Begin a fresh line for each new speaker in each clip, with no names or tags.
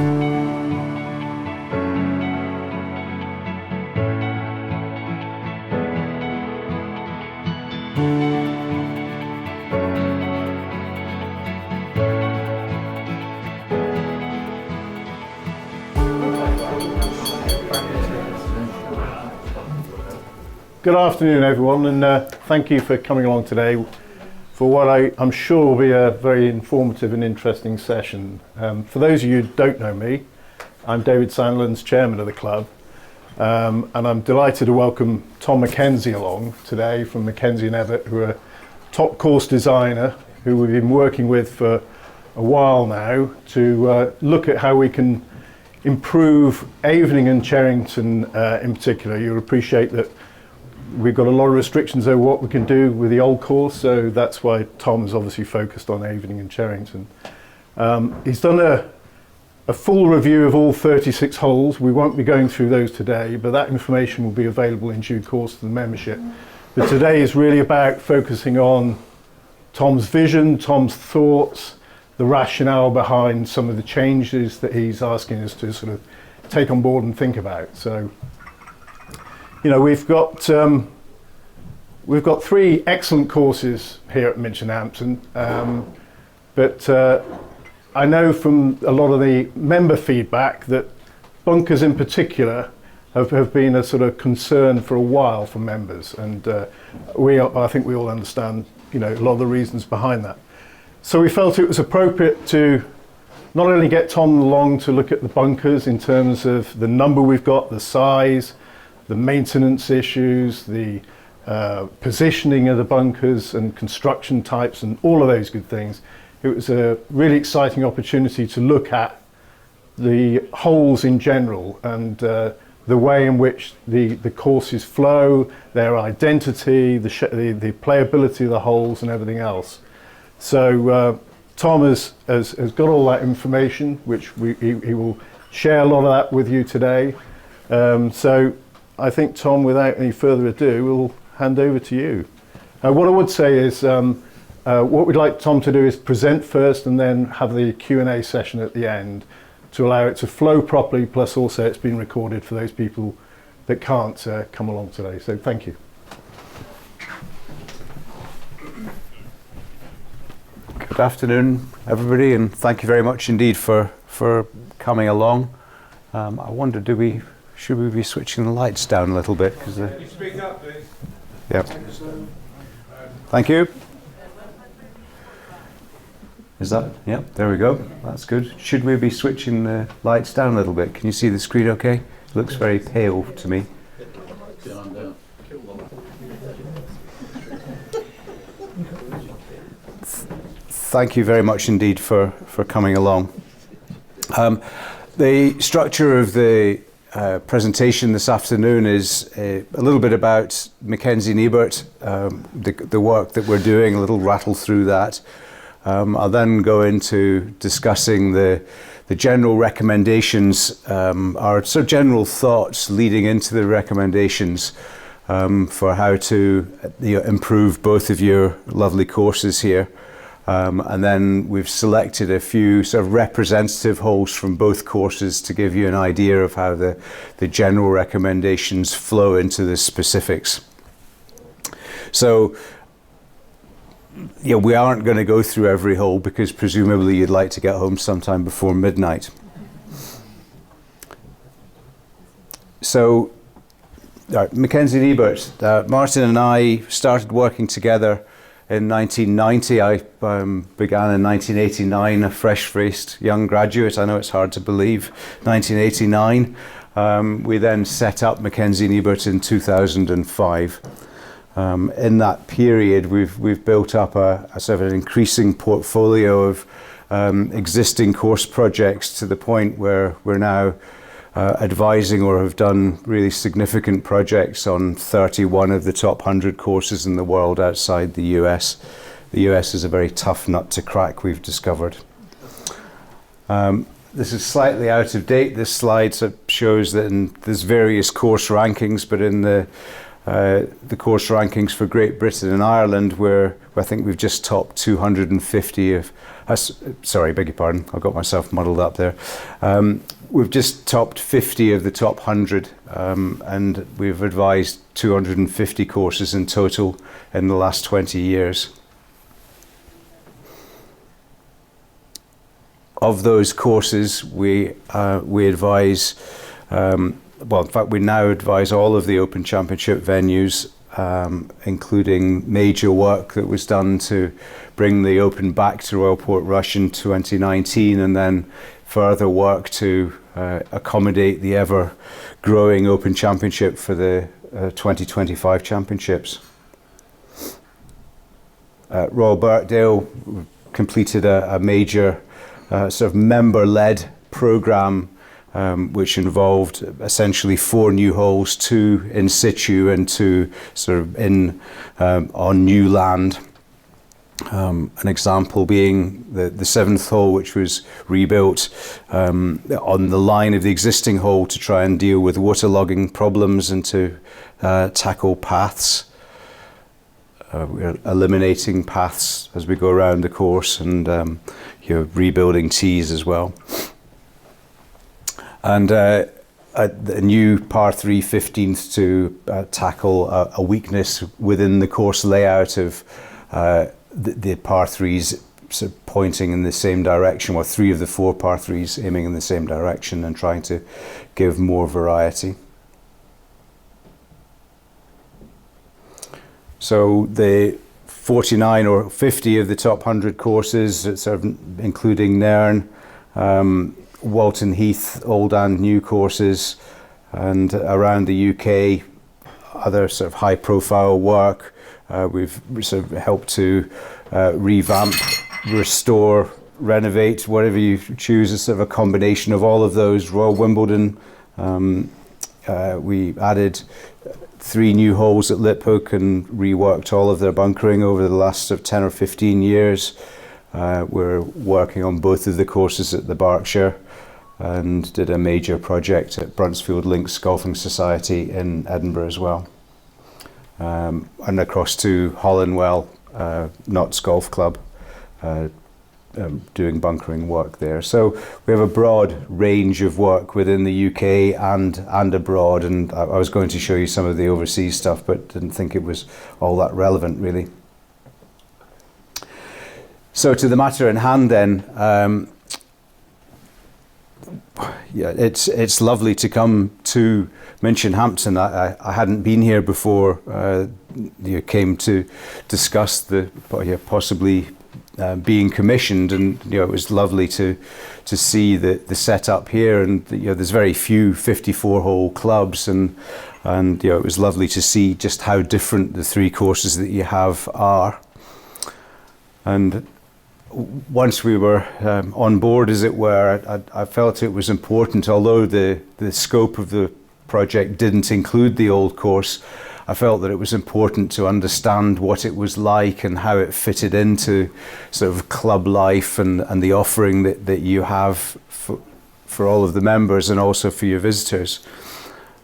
Good afternoon, everyone, and thank you for coming along today for what I'm sure will be a very informative and interesting session. For those of you who don't know me, I'm David Sandlands, chairman of the club, and I'm delighted to welcome Tom Mackenzie along today from Mackenzie and Everett, who are a top course designer who we've been working with for a while now to look at how we can improve Avening and Cherington in particular. You'll appreciate that we've got a lot of restrictions over what we can do with the old course, so that's why Tom's obviously focused on Avening and Cherington. He's done a full review of all 36 holes. We won't be going through those today, but that information will be available in due course to the membership. But today is really about focusing on Tom's vision, Tom's thoughts, the rationale behind some of the changes that he's asking us to sort of take on board and think about. So, you know, we've got 3 excellent courses here at Minchinhampton, but I know from a lot of the member feedback that bunkers in particular have been a sort of concern for a while for members, and I think we all understand, you know, a lot of the reasons behind that. So we felt it was appropriate to not only get Tom along to look at the bunkers in terms of the number we've got, the size, the maintenance issues, the positioning of the bunkers and construction types and all of those good things. It was a really exciting opportunity to look at the holes in general and the way in which the courses flow, their identity, the playability of the holes and everything else. So Tom has got all that information, which he will share a lot of that with you today. So I think, Tom, without any further ado, we'll hand over to you. What I would say is what we'd like Tom to do is present first and then have the Q&A session at the end to allow it to flow properly, plus also it's been recorded for those people that can't come along today. So thank you.
Good afternoon, everybody, and thank you very much indeed for coming along. I wonder, should we be switching the lights down a little bit? Can you speak up, please? Yep. Thank you. Is that? Yep, there we go. That's good. Should we be switching the lights down a little bit? Can you see the screen okay? It looks very pale to me. Thank you very much indeed for coming along. The structure of the presentation this afternoon is a little bit about Mackenzie and Ebert, the work that we're doing, a little rattle through that. I'll then go into discussing the general recommendations, our sort of general thoughts leading into the recommendations for how to improve both of your lovely courses here. And then we've selected a few sort of representative holes from both courses to give you an idea of how the general recommendations flow into the specifics. So, yeah, we aren't going to go through every hole because presumably you'd like to get home sometime before midnight. So, Mackenzie and Ebert, Martin and I started working together in 1990. I began in 1989, a fresh-faced young graduate. I know it's hard to believe. 1989. We then set up Mackenzie and Ebert in 2005. In that period, we've built up a sort of an increasing portfolio of existing course projects to the point where we're now advising or have done really significant projects on 31 of the top 100 courses in the world outside the US. The US is a very tough nut to crack, we've discovered. This is slightly out of date. This slide shows that there's various course rankings, but in the the course rankings for Great Britain and Ireland, where I think we've just topped 250 of, sorry, beg your pardon, I got myself muddled up there. We've just topped 50 of the top 100, and we've advised 250 courses in total in the last 20 years. Of those courses, we advise, well, in fact, we now advise all of the Open Championship venues, including major work that was done to bring the Open back to Royal Portrush in 2019, and then further work to accommodate the ever-growing Open Championship for the 2025 Championships. Royal Birkdale completed a major sort of member-led programme, which involved essentially 4 new holes, 2 in situ and 2 sort of on new land. An example being the 7th hole, which was rebuilt on the line of the existing hole to try and deal with waterlogging problems and to tackle paths. We're eliminating paths as we go around the course, and rebuilding tees as well. And a new par 3 15th to tackle a weakness within the course layout of the par 3s sort of pointing in the same direction, or 3 of the 4 par 3s aiming in the same direction, and trying to give more variety. So the 49 or 50 of the top 100 courses, sort of including Nairn, Walton Heath, old and new courses, and around the UK, other sort of high-profile work. We've sort of helped to revamp, restore, renovate, whatever you choose, is sort of a combination of all of those. Royal Wimbledon, we added 3 new holes at Liphook and reworked all of their bunkering over the last sort of 10 or 15 years. We're working on both of the courses at the Berkshire, and did a major project at Bruntsfield Links Golfing Society in Edinburgh as well. And across to Hollandwell, Notts Golf Club, doing bunkering work there. So we have a broad range of work within the UK and abroad, and I was going to show you some of the overseas stuff, but didn't think it was all that relevant really. So to the matter in hand then, yeah, it's lovely to come to Minchinhampton. I hadn't been here before you came to discuss the possibly being commissioned, and it was lovely to see the setup here, and there's very few 54-hole clubs, and it was lovely to see just how different the 3 courses that you have are. And once we were on board, as it were, I felt it was important, although the scope of the project didn't include the old course, I felt that it was important to understand what it was like and how it fitted into sort of club life and the offering that you have for all of the members and also for your visitors.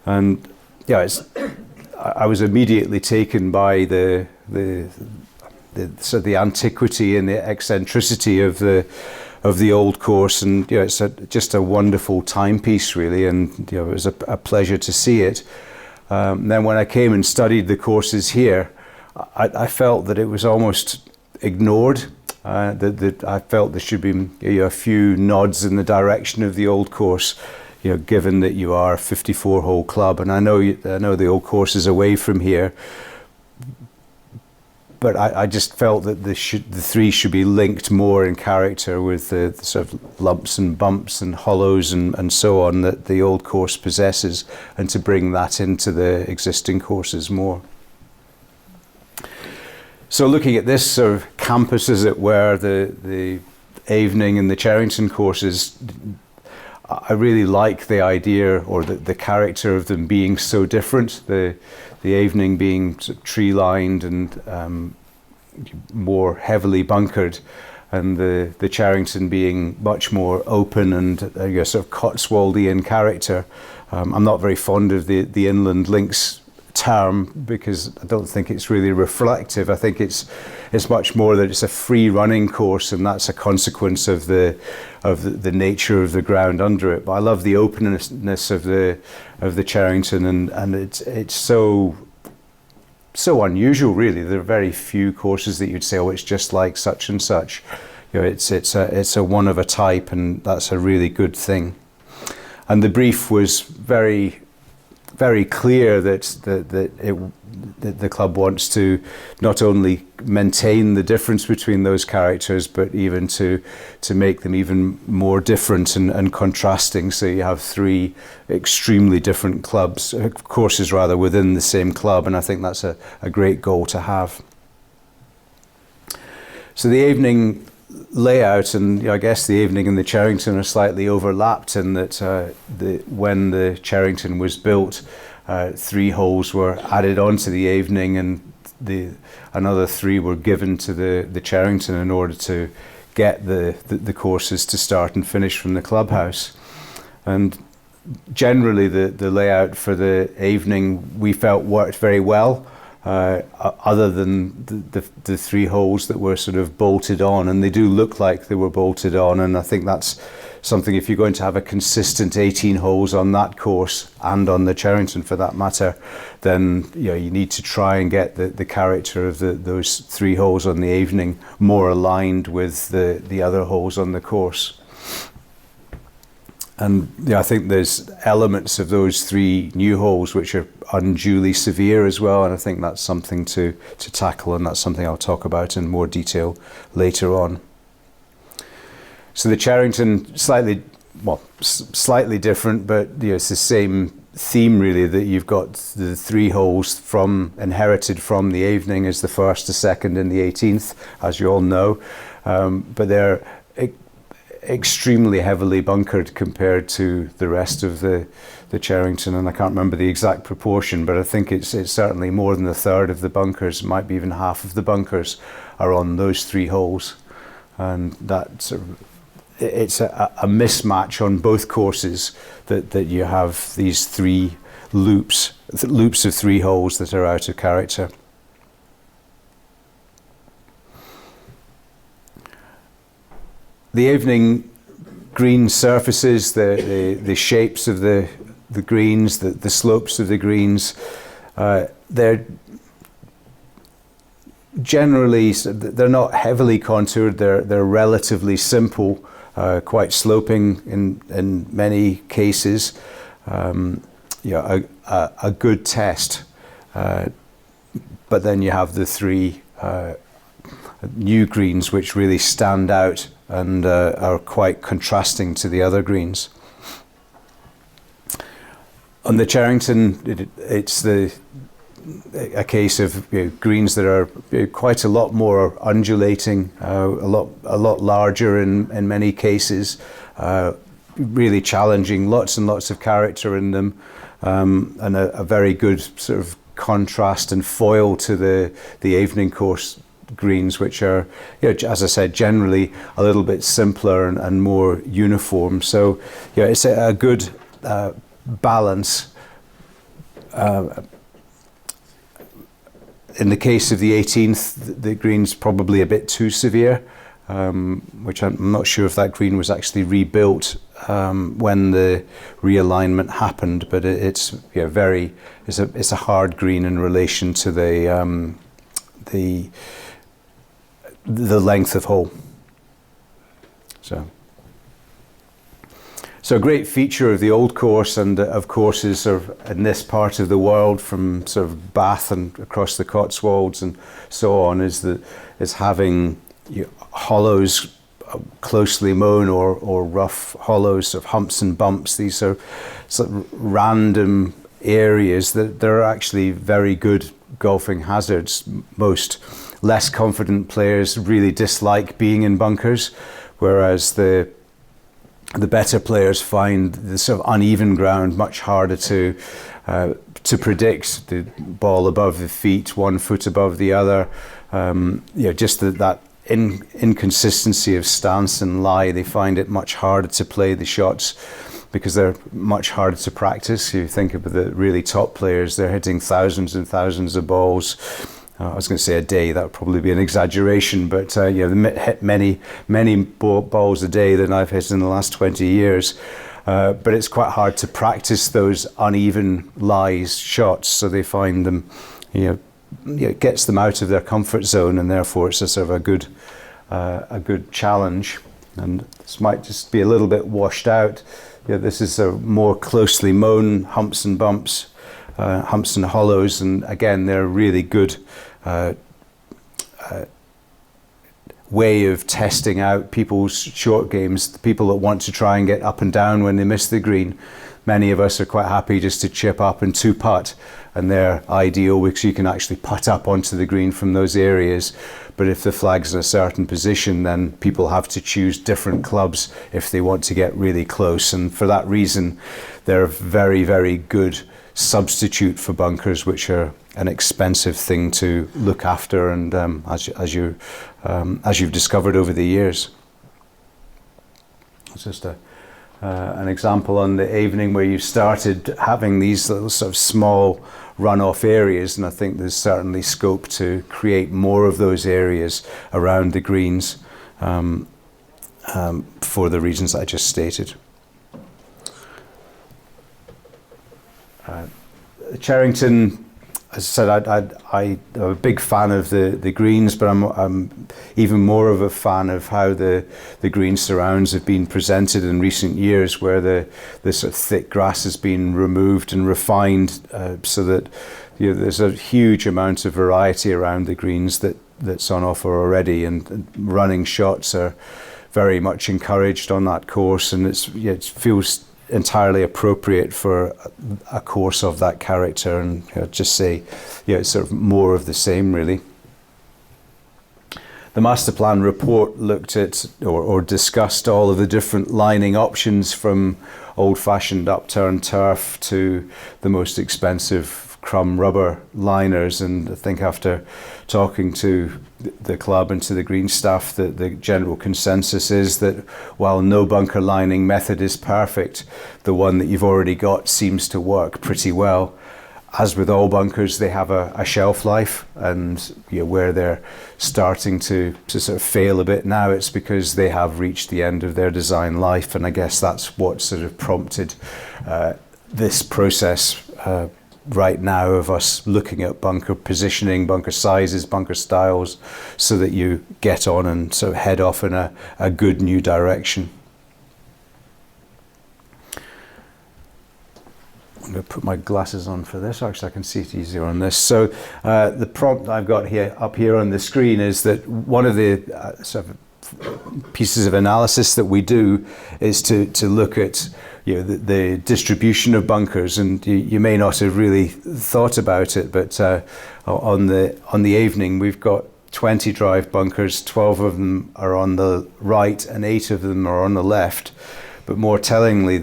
And yeah, I was immediately taken by the the antiquity and the eccentricity of the old course, and it's just a wonderful timepiece really, and it was a pleasure to see it. Then when I came and studied the courses here, I felt that it was almost ignored. That I felt there should be a few nods in the direction of the old course, given that you are a 54-hole club, and I know the old course is away from here. But I just felt that the 3 should be linked more in character with the sort of lumps and bumps and hollows and so on that the old course possesses, and to bring that into the existing courses more. So looking at this sort of campus, as it were, the Avening and the Cherington courses, I really like the idea or the character of them being so different. The Avening being sort of tree-lined and more heavily bunkered, and the Cherington being much more open and sort of Cotswoldian character. I'm not very fond of the inland links term, because I don't think it's really reflective. I think it's much more that it's a free running course, and that's a consequence of the nature of the ground under it. But I love the openness of the Cherington, and it's so unusual, really. There are very few courses that you'd say, oh, it's just like such and such. You know, it's a one of a type, and that's a really good thing. And the brief was very, very clear that the club wants to not only maintain the difference between those characters, but even to make them even more different and contrasting. So you have three extremely different courses rather, within the same club, and I think that's a great goal to have. So the Avening layout, and I guess the Avening and the Cherington are slightly overlapped in that when the Cherington was built, 3 holes were added onto the Avening, and another 3 were given to the Cherington in order to get the courses to start and finish from the clubhouse. And generally the layout for the Avening we felt worked very well, other than the 3 holes that were sort of bolted on, and they do look like they were bolted on, and I think that's something, if you're going to have a consistent 18 holes on that course, and on the Cherington for that matter, then you need to try and get the character of those 3 holes on the Avening more aligned with the other holes on the course. And I think there's elements of those 3 new holes which are unduly severe as well, and I think that's something to tackle, and that's something I'll talk about in more detail later on. So the Cherington, slightly different, but it's the same theme really, that you've got the 3 holes inherited from the Avening as the first, the second and the 18th, as you all know, but they're extremely heavily bunkered compared to the rest of the Cherington, and I can't remember the exact proportion, but I think it's certainly more than a third of the bunkers, might be even half of the bunkers are on those 3 holes, and that it's a mismatch on both courses that you have these 3 loops of 3 holes that are out of character. The Avening green surfaces, the shapes of the greens, the slopes of the greens, they're generally, they're not heavily contoured. They're relatively simple, quite sloping in many cases. A good test, but then you have the 3 new greens which really stand out and are quite contrasting to the other greens. On the Cherington, it's a case of greens that are quite a lot more undulating, a lot larger in many cases, really challenging, lots and lots of character in them, and a very good sort of contrast and foil to the Avening course greens, which are, as I said, generally a little bit simpler and more uniform. So it's a good balance. In the case of the 18th, the green's probably a bit too severe, which I'm not sure if that green was actually rebuilt when the realignment happened, but it's a hard green in relation to the length of hole. So a great feature of the old course, and of courses in this part of the world, from sort of Bath and across the Cotswolds and so on, is having hollows closely mown or rough hollows of humps and bumps. These are sort of random areas that are actually very good golfing hazards. Most less confident players really dislike being in bunkers, whereas the better players find the sort of uneven ground much harder to predict. The ball above the feet, 1 foot above the other, just that inconsistency of stance and lie. They find it much harder to play the shots because they're much harder to practice. You think of the really top players, they're hitting thousands and thousands of balls. I was going to say a day, that would probably be an exaggeration, but they hit many balls a day than I've hit in the last 20 years. But it's quite hard to practice those uneven lies shots, so they find them, it gets them out of their comfort zone, and therefore it's a sort of a good challenge. And this might just be a little bit washed out. This is a more closely mown humps and bumps, humps and hollows, and again they're really good way of testing out people's short games, the people that want to try and get up and down when they miss the green. Many of us are quite happy just to chip up and two putt, and they're ideal because you can actually putt up onto the green from those areas. But if the flag's in a certain position, then people have to choose different clubs if they want to get really close, and for that reason they're a very, very good substitute for bunkers, which are an expensive thing to look after, and as you've discovered over the years. It's just an example on the Avening where you started having these little sort of small runoff areas, and I think there's certainly scope to create more of those areas around the greens for the reasons I just stated. Cherington, as I said, I'm a big fan of the greens, but I'm even more of a fan of how the green surrounds have been presented in recent years, where the sort of thick grass has been removed and refined, so that there's a huge amount of variety around the greens that's on offer already, and running shots are very much encouraged on that course, and it feels entirely appropriate for a course of that character, and just say it's sort of more of the same really. The Masterplan report looked at or discussed all of the different lining options, from old-fashioned upturned turf to the most expensive crumb rubber liners, and I think after talking to the club and to the green staff, that the general consensus is that while no bunker lining method is perfect, the one that you've already got seems to work pretty well. As with all bunkers, they have a shelf life, and where they're starting to sort of fail a bit now, it's because they have reached the end of their design life, and I guess that's what sort of prompted this process right now of us looking at bunker positioning, bunker sizes, bunker styles, so that you get on and sort of head off in a good new direction. I'm going to put my glasses on for this. Actually, I can see it easier on this. So the prompt I've got here up here on the screen is that one of the sort of pieces of analysis that we do is to look at the distribution of bunkers, and you may not have really thought about it, but on the Avening we've got 20 drive bunkers. 12 of them are on the right and 8 of them are on the left. But more tellingly,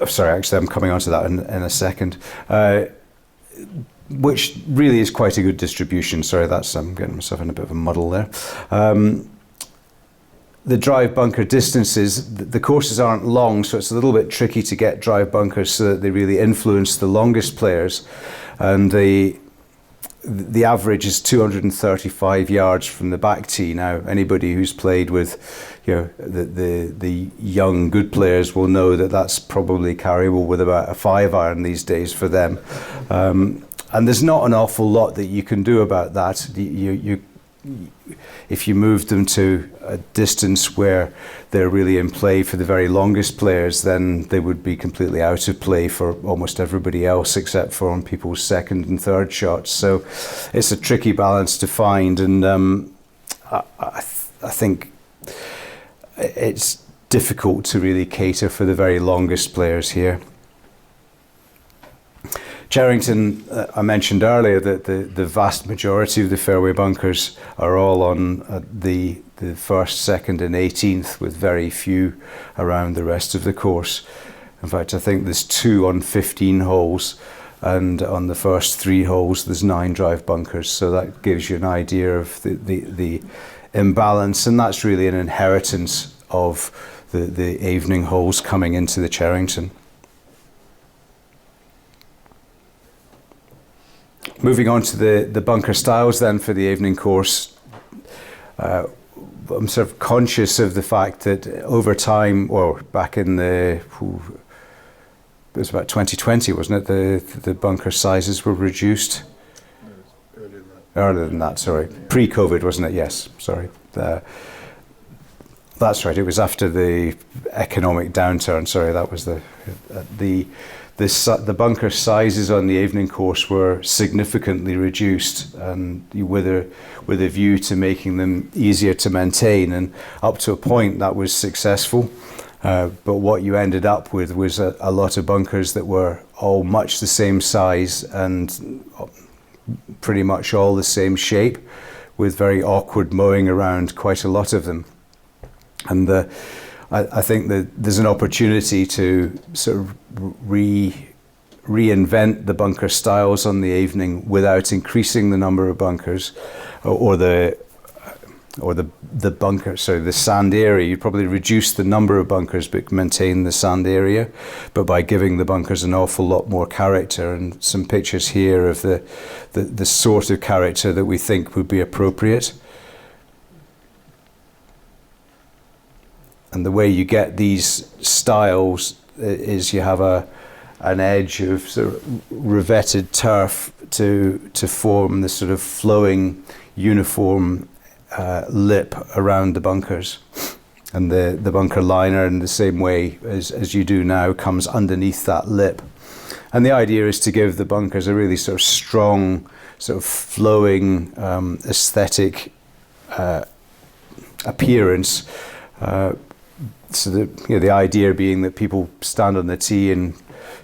sorry, actually I'm coming on to that in a second. Which really is quite a good distribution. Sorry, I'm getting myself in a bit of a muddle there. The drive bunker distances, the courses aren't long, so it's a little bit tricky to get drive bunkers so that they really influence the longest players. And the average is 235 yards from the back tee. Now, anybody who's played with the young good players will know that that's probably carryable with about a 5-iron these days for them. And there's not an awful lot that you can do about that. If you move them to a distance where they're really in play for the very longest players, then they would be completely out of play for almost everybody else, except for on people's second and third shots. So it's a tricky balance to find, and I think it's difficult to really cater for the very longest players here. Cherington, I mentioned earlier that the vast majority of the fairway bunkers are all on the first, second and 18th, with very few around the rest of the course. In fact, I think there's 2 on 15 holes, and on the first 3 holes there's 9 drive bunkers, so that gives you an idea of the imbalance, and that's really an inheritance of the Avening holes coming into the Cherington. Moving on to the bunker styles then for the Avening course, I'm sort of conscious of the fact that over time, or back in it was about 2020, wasn't it? The bunker sizes were reduced. Earlier than that, sorry. Pre-COVID, wasn't it? Yes, sorry. That's right. It was after the economic downturn. Sorry, that was the bunker sizes on the Avening course were significantly reduced, and with a view to making them easier to maintain. And up to a point, that was successful. But what you ended up with was a lot of bunkers that were all much the same size and pretty much all the same shape, with very awkward mowing around quite a lot of them. And I think that there's an opportunity to sort of reinvent the bunker styles on the Avening without increasing the number of bunkers, or the bunker, so the sand area. You'd probably reduce the number of bunkers but maintain the sand area, but by giving the bunkers an awful lot more character. And some pictures here of the sort of character that we think would be appropriate. And the way you get these styles is you have an edge of sort of revetted turf to form this sort of flowing, uniform lip around the bunkers. And the bunker liner, in the same way as you do now, comes underneath that lip. And the idea is to give the bunkers a really sort of strong, sort of flowing, aesthetic appearance. So the idea being that people stand on the tee and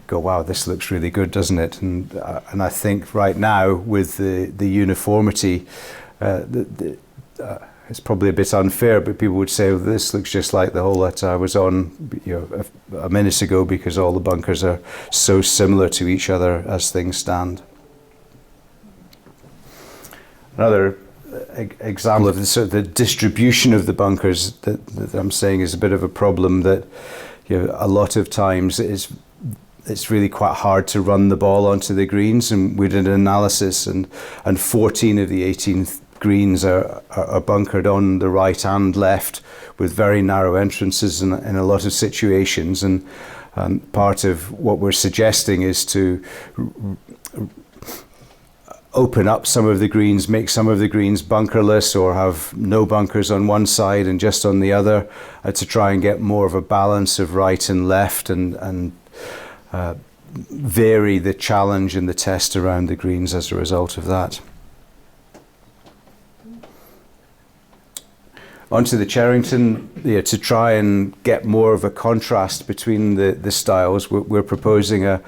go, wow, this looks really good, doesn't it? And I think right now with the uniformity, it's probably a bit unfair, but people would say, well, this looks just like the hole that I was on a minute ago, because all the bunkers are so similar to each other as things stand. Another example of the distribution of the bunkers that I'm saying is a bit of a problem, that a lot of times it's really quite hard to run the ball onto the greens. And we did an analysis, and 14 of the 18 greens are bunkered on the right and left, with very narrow entrances in a lot of situations. And part of what we're suggesting is to open up some of the greens, make some of the greens bunkerless, or have no bunkers on one side and just on the other, to try and get more of a balance of right and left, and vary the challenge and the test around the greens as a result of that. Onto the Cherington, to try and get more of a contrast between the styles, we're proposing a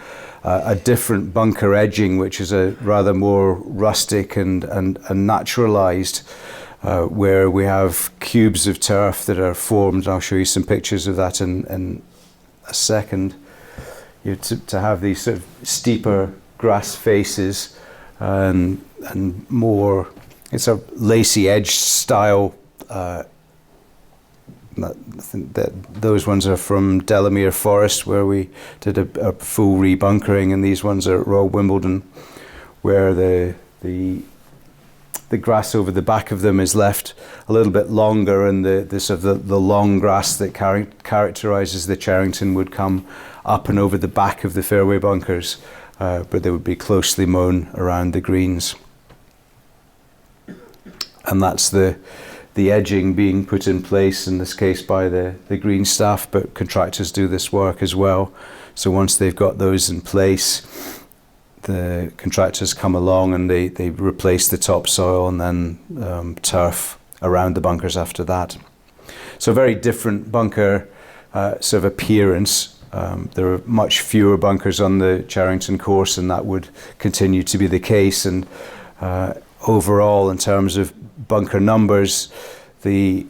different bunker edging, which is a rather more rustic and naturalized, where we have cubes of turf that are formed. I'll show you some pictures of that in a second. To have these sort of steeper grass faces and more, it's a lacy edge style. I think that those ones are from Delamere Forest, where we did a full rebunkering, and these ones are at Royal Wimbledon, where the grass over the back of them is left a little bit longer, and the long grass that characterises the Cherington would come up and over the back of the fairway bunkers, but they would be closely mown around the greens. And that's the edging being put in place, in this case by the green staff, but contractors do this work as well. So once they've got those in place, the contractors come along and they replace the topsoil, and then turf around the bunkers after that. So a very different bunker sort of appearance. There are much fewer bunkers on the Cherington course, and that would continue to be the case. And overall, in terms of bunker numbers, the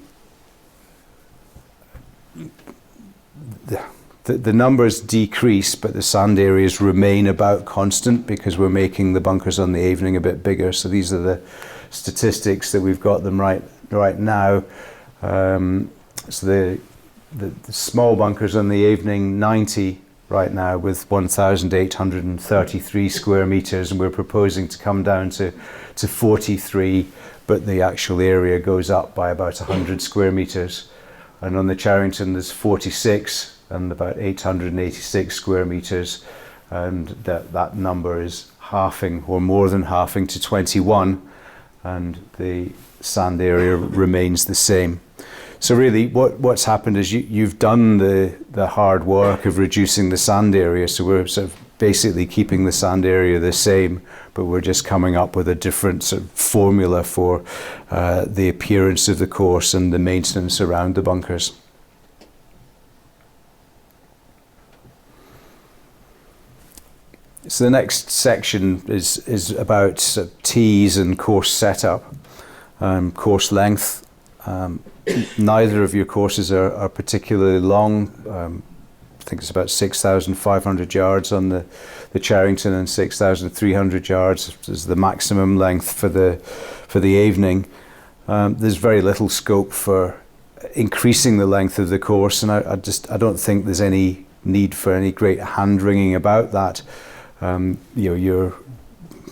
numbers decrease, but the sand areas remain about constant, because we're making the bunkers on the Avening a bit bigger. So these are the statistics that we've got them right now. So the small bunkers on the Avening 90 right now with 1,833 square meters, and we're proposing to come down to 43, but the actual area goes up by about 100 square meters. And on the Cherington there's 46 and about 886 square meters, and that number is halving or more than halving to 21, and the sand area remains the same. So really what's happened is you've done the hard work of reducing the sand area, so we're sort of basically keeping the sand area the same, but we're just coming up with a different sort of formula for the appearance of the course and the maintenance around the bunkers. So the next section is about sort of tees and course setup, course length. Neither of your courses are particularly long. I think it's about 6,500 yards on the Cherington and 6,300 yards is the maximum length for the Avening. There's very little scope for increasing the length of the course, and I don't think there's any need for any great hand wringing about that. You're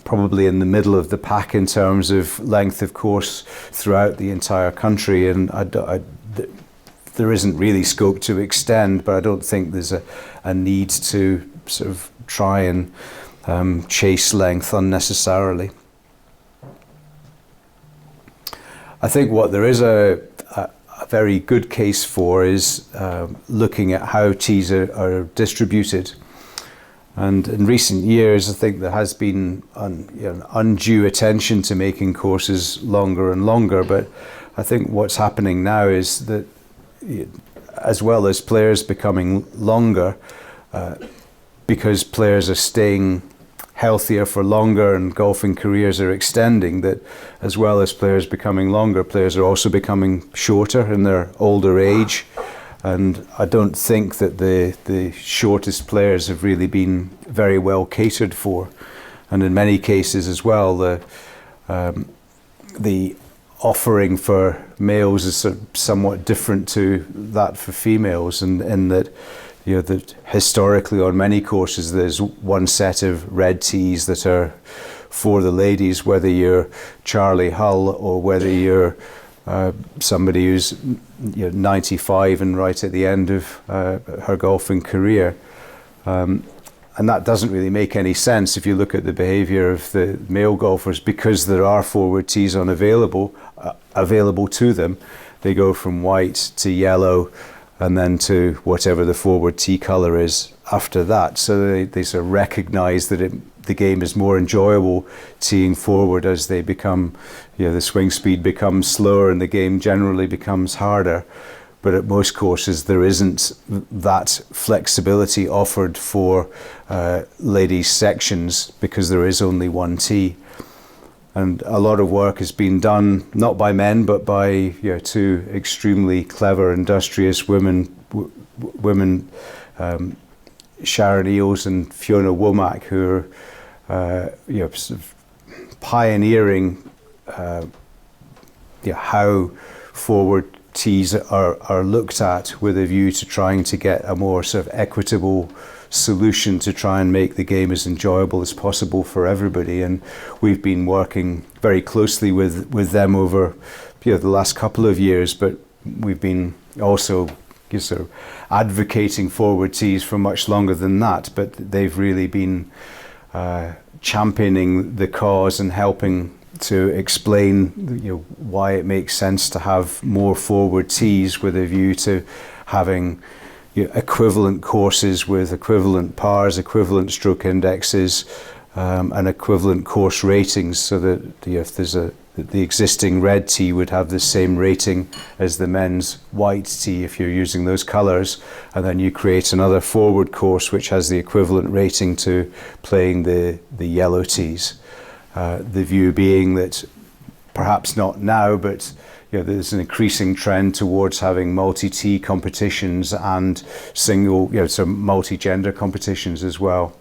probably in the middle of the pack in terms of length of course throughout the entire country, and there isn't really scope to extend, but I don't think there's a need to sort of try and chase length unnecessarily. I think what there is a very good case for is looking at how tees are distributed. And in recent years, I think there has been undue attention to making courses longer and longer, but I think what's happening now is that as well as players becoming longer, because players are staying healthier for longer and golfing careers are extending, that as well as players becoming longer, players are also becoming shorter in their older age. And I don't think that the shortest players have really been very well catered for. And in many cases as well, the offering for males is sort of somewhat different to that for females, and in that, that historically on many courses there's one set of red tees that are for the ladies, whether you're Charlie Hull or whether you're somebody who's 95 and right at the end of her golfing career. And that doesn't really make any sense if you look at the behaviour of the male golfers, because there are forward tees available to them. They go from white to yellow and then to whatever the forward tee colour is after that. So they sort of recognise that the game is more enjoyable teeing forward as they become, the swing speed becomes slower and the game generally becomes harder. But at most courses there isn't that flexibility offered for ladies sections, because there is only one tee. And a lot of work has been done, not by men, but by two extremely clever, industrious women, Sharon Eales and Fiona Womack, who are sort of pioneering how forward tees are looked at with a view to trying to get a more sort of equitable solution to try and make the game as enjoyable as possible for everybody. And we've been working very closely with them over the last couple of years, but we've been also sort of advocating forward tees for much longer than that. But they've really been championing the cause and helping to explain why it makes sense to have more forward tees with a view to having equivalent courses with equivalent pars, equivalent stroke indexes, and equivalent course ratings, so that if there's the existing red tee would have the same rating as the men's white tee if you're using those colours, and then you create another forward course which has the equivalent rating to playing the yellow tees. The view being that perhaps not now, but there's an increasing trend towards having multi-tee competitions and so multi-gender competitions as well.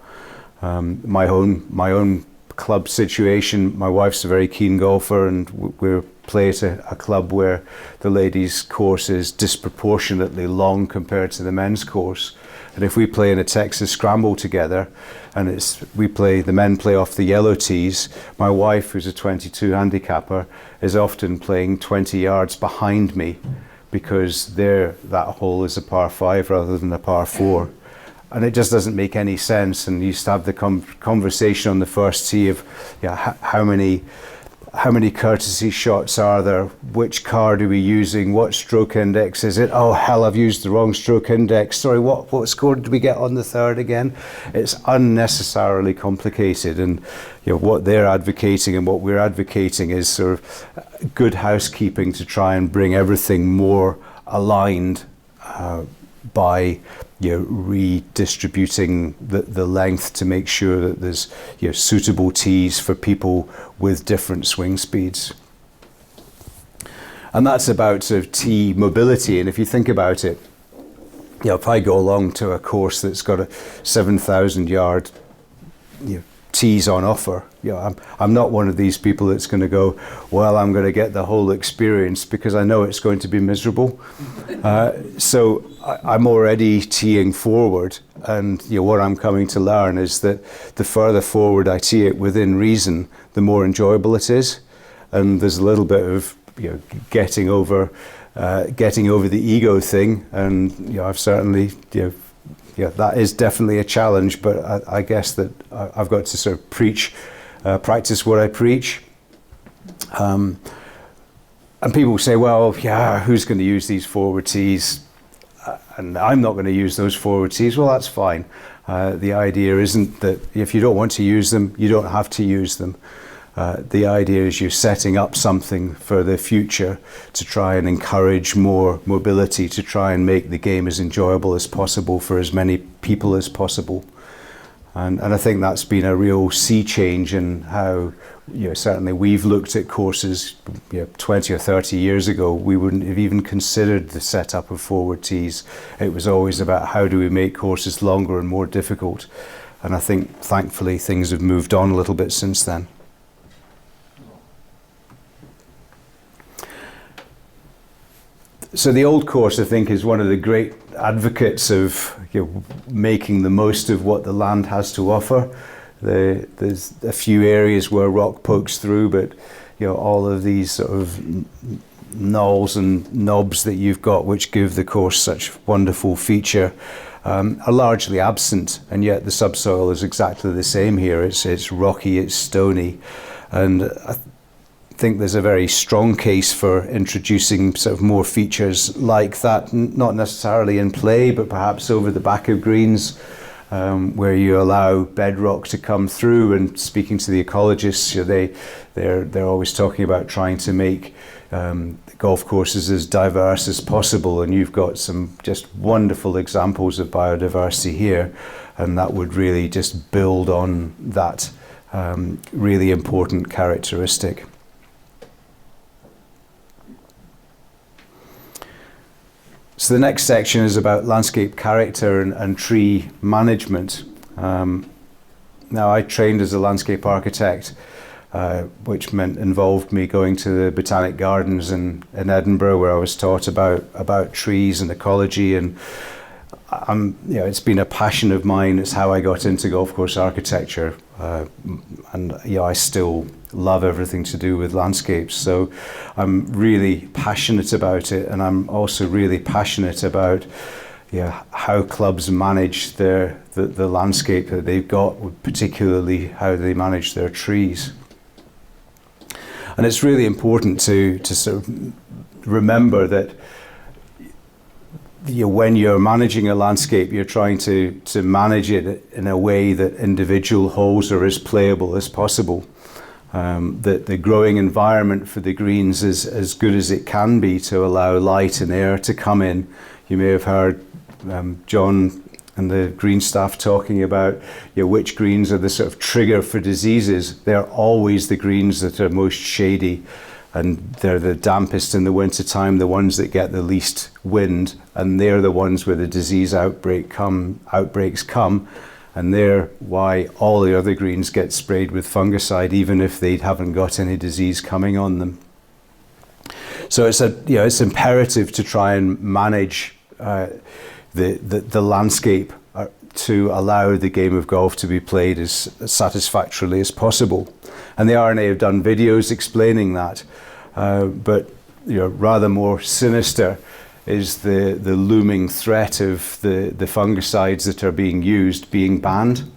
My own club situation. My wife's a very keen golfer, and we play at a club where the ladies' course is disproportionately long compared to the men's course. And if we play in a Texas scramble together, and the men play off the yellow tees, my wife, who's a 22 handicapper, is often playing 20 yards behind me, because that hole is a par 5 rather than a par 4. And it just doesn't make any sense. And you used to have the conversation on the first tee of how many courtesy shots are there, which card are we using, what stroke index is it, oh hell, I've used the wrong stroke index, sorry, what score did we get on the third again? It's unnecessarily complicated. And what they're advocating and what we're advocating is sort of good housekeeping to try and bring everything more aligned by redistributing the length to make sure that there's suitable tees for people with different swing speeds. And that's about sort of tee mobility. And if you think about it, if I go along to a course that's got a 7,000 yard tees on offer, I'm not one of these people that's going to go, well, I'm going to get the whole experience, because I know it's going to be miserable. So I'm already teeing forward, and what I'm coming to learn is that the further forward I tee it within reason, the more enjoyable it is. And there's a little bit of getting over the ego thing, and I've certainly that is definitely a challenge, but I guess that I've got to sort of practice what I preach. And people say, well, who's going to use these forward tees? And I'm not going to use those forward tees. Well, that's fine. The idea isn't that if you don't want to use them, you don't have to use them. The idea is you're setting up something for the future to try and encourage more mobility, to try and make the game as enjoyable as possible for as many people as possible. And I think that's been a real sea change in how, certainly we've looked at courses 20 or 30 years ago. We wouldn't have even considered the setup of forward tees. It was always about how do we make courses longer and more difficult. And I think, thankfully, things have moved on a little bit since then. So the old course, I think, is one of the great advocates of making the most of what the land has to offer. There's a few areas where rock pokes through, but all of these sort of knolls and knobs that you've got, which give the course such wonderful feature, are largely absent, and yet the subsoil is exactly the same here. It's rocky, it's stony, and I think there's a very strong case for introducing sort of more features like that, not necessarily in play, but perhaps over the back of greens, where you allow bedrock to come through. And speaking to the ecologists, they're always talking about trying to make golf courses as diverse as possible, and you've got some just wonderful examples of biodiversity here, and that would really just build on that really important characteristic. So the next section is about landscape character and tree management. Now, I trained as a landscape architect, which involved me going to the Botanic Gardens in Edinburgh, where I was taught about trees and ecology. And it's been a passion of mine. It's how I got into golf course architecture, and I still love everything to do with landscapes. So I'm really passionate about it, and I'm also really passionate about how clubs manage the landscape that they've got, particularly how they manage their trees. And it's really important to sort of remember that when you're managing a landscape, you're trying to manage it in a way that individual holes are as playable as possible. That the growing environment for the greens is as good as it can be to allow light and air to come in. You may have heard John and the green staff talking about which greens are the sort of trigger for diseases. They're always the greens that are most shady, and they're the dampest in the winter time, the ones that get the least wind, and they're the ones where the disease outbreaks come. and they're why all the other greens get sprayed with fungicide, even if they haven't got any disease coming on them. So it's imperative to try and manage the landscape to allow the game of golf to be played as satisfactorily as possible. And the R&A have done videos explaining that, but rather more sinister is the looming threat of the fungicides that are being used being banned.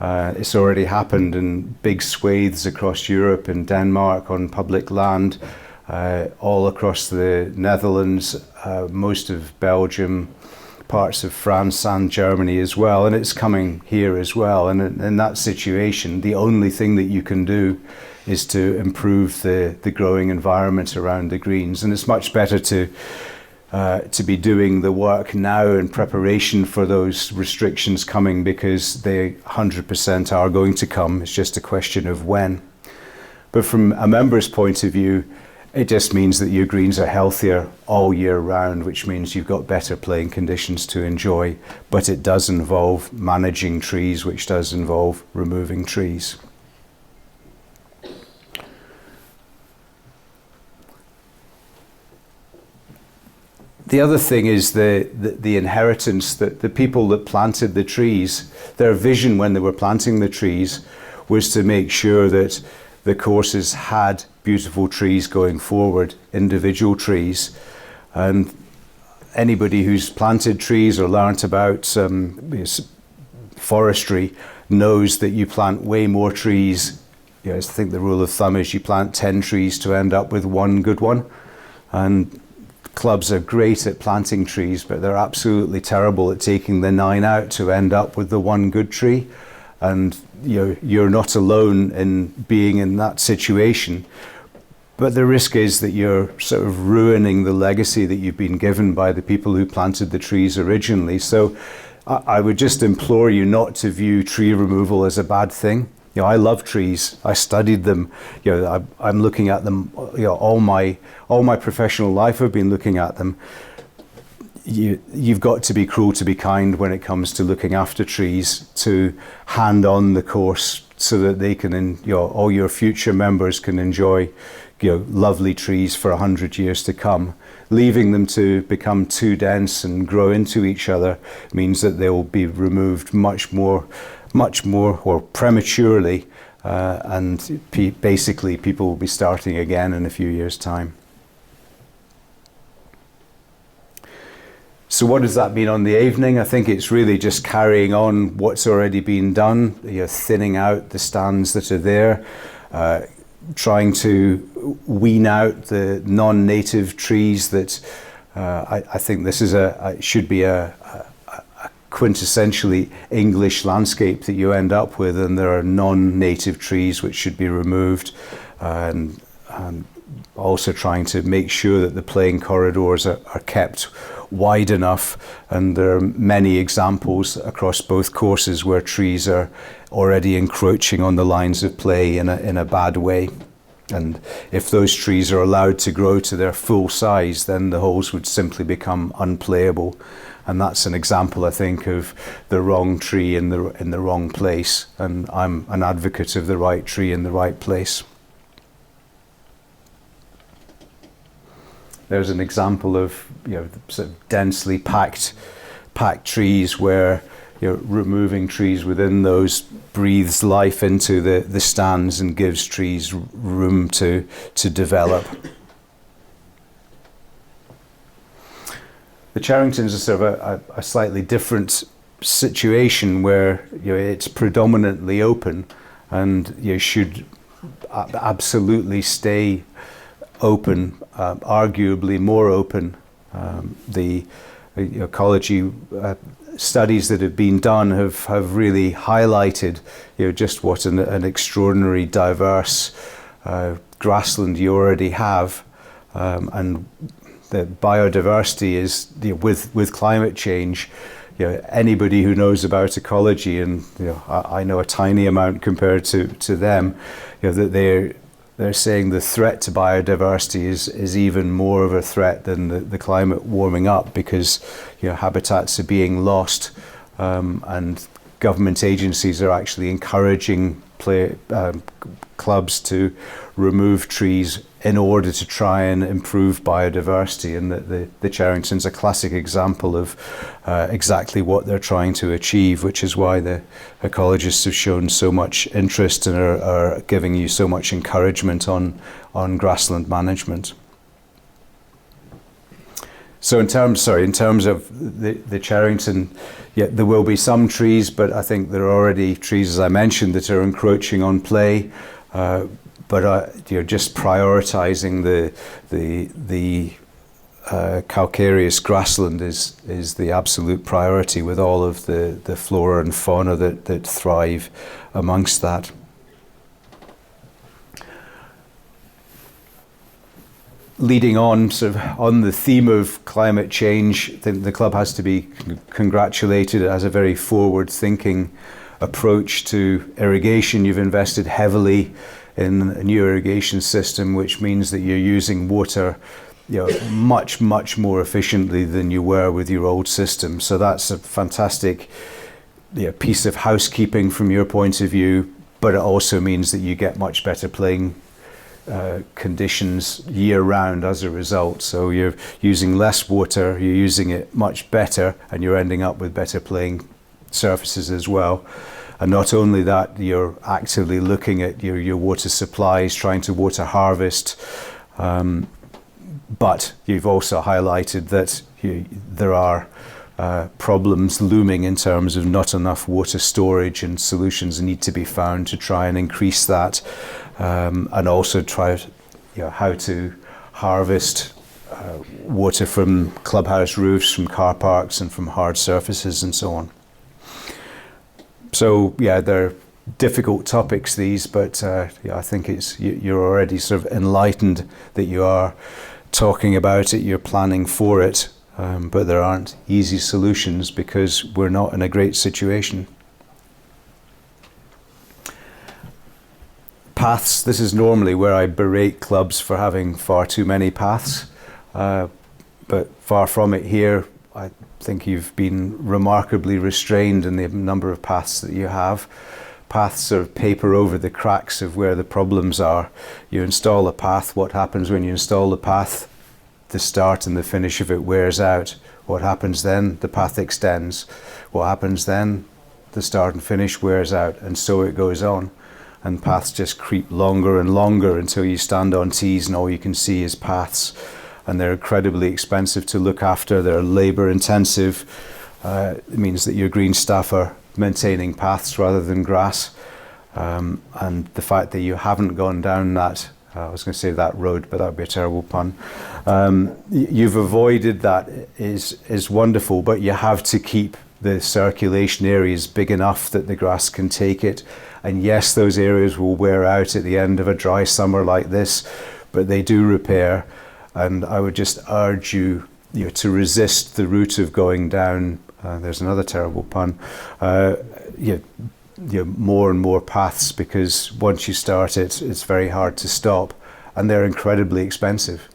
It's already happened in big swathes across Europe and Denmark on public land, all across the Netherlands, most of Belgium, parts of France and Germany as well, and it's coming here as well. And in that situation, the only thing that you can do is to improve the growing environment around the greens. And it's much better to be doing the work now in preparation for those restrictions coming, because they 100% are going to come. It's just a question of when. But from a member's point of view, it just means that your greens are healthier all year round, which means you've got better playing conditions to enjoy. But it does involve managing trees, which does involve removing trees. The other thing is the inheritance, that the people that planted the trees, their vision when they were planting the trees was to make sure that the courses had beautiful trees going forward, individual trees. And anybody who's planted trees or learnt about forestry knows that you plant way more trees. I think the rule of thumb is you plant 10 trees to end up with one good one. And clubs are great at planting trees, but they're absolutely terrible at taking the 9 out to end up with the one good tree. And you're not alone in being in that situation. But the risk is that you're sort of ruining the legacy that you've been given by the people who planted the trees originally. So I would just implore you not to view tree removal as a bad thing. I love trees. I studied them. I'm looking at them. All my professional life I've been looking at them. You've got to be cruel to be kind when it comes to looking after trees, to hand on the course so that they can, all your future members can enjoy, lovely trees for 100 years to come. Leaving them to become too dense and grow into each other means that they will be removed much more or prematurely, and basically people will be starting again in a few years' time. So what does that mean on the Avening? I think it's really just carrying on what's already been done, thinning out the stands that are there, trying to wean out the non-native trees that I think this is should be a quintessentially English landscape that you end up with, and there are non-native trees which should be removed, and also trying to make sure that the playing corridors are kept wide enough. And there are many examples across both courses where trees are already encroaching on the lines of play in a bad way. And if those trees are allowed to grow to their full size, then the holes would simply become unplayable. And that's an example, I think, of the wrong tree in the wrong place. And I'm an advocate of the right tree in the right place. There's an example of sort of densely packed trees where removing trees within those breathes life into the stands and gives trees room to develop. The Cheringtons are sort of a slightly different situation where it's predominantly open, and you should absolutely stay open, arguably more open. The ecology studies that have been done have really highlighted just what an extraordinary diverse grassland you already have, and the biodiversity is with climate change. Anybody who knows about ecology, and I know a tiny amount compared to them, that they're saying the threat to biodiversity is even more of a threat than the climate warming up, because habitats are being lost, and government agencies are actually encouraging clubs to remove trees in order to try and improve biodiversity, and the Cherington's a classic example of exactly what they're trying to achieve, which is why the ecologists have shown so much interest and are giving you so much encouragement on grassland management. So in terms of the Cherington, yeah, there will be some trees, but I think there are already trees, as I mentioned, that are encroaching on play. But just prioritising the calcareous grassland is the absolute priority, with all of the flora and fauna that thrive amongst that. Leading on, sort of on the theme of climate change, I think the club has to be congratulated. It has a very forward-thinking approach to irrigation. You've invested heavily in a new irrigation system, which means that you're using water, much more efficiently than you were with your old system. So that's a fantastic piece of housekeeping from your point of view, but it also means that you get much better playing conditions year round as a result. So you're using less water, you're using it much better, and you're ending up with better playing surfaces as well. And not only that, you're actively looking at your water supplies, trying to water harvest, but you've also highlighted that there are problems looming in terms of not enough water storage, and solutions need to be found to try and increase that, and also try how to harvest water from clubhouse roofs, from car parks, and from hard surfaces and so on. So yeah, they're difficult topics, these, but I think you're already sort of enlightened that you are talking about it, you're planning for it, but there aren't easy solutions because we're not in a great situation. Paths, this is normally where I berate clubs for having far too many paths, but far from it here. I think you've been remarkably restrained in the number of paths that you have. Paths sort of paper over the cracks of where the problems are. You install a path, what happens when you install the path? The start and the finish of it wears out. What happens then? The path extends. What happens then? The start and finish wears out, and so it goes on. And paths just creep longer and longer until you stand on tees and all you can see is paths. And they're incredibly expensive to look after. They're labour intensive. It means that your green staff are maintaining paths rather than grass. And the fact that you haven't gone down that, I was going to say that road, but that would be a terrible pun. You've avoided that is wonderful, but you have to keep the circulation areas big enough that the grass can take it. And yes, those areas will wear out at the end of a dry summer like this, but they do repair. And I would just urge you, to resist the route of going down. There's another terrible pun. More and more paths, because once you start it, it's very hard to stop, and they're incredibly expensive.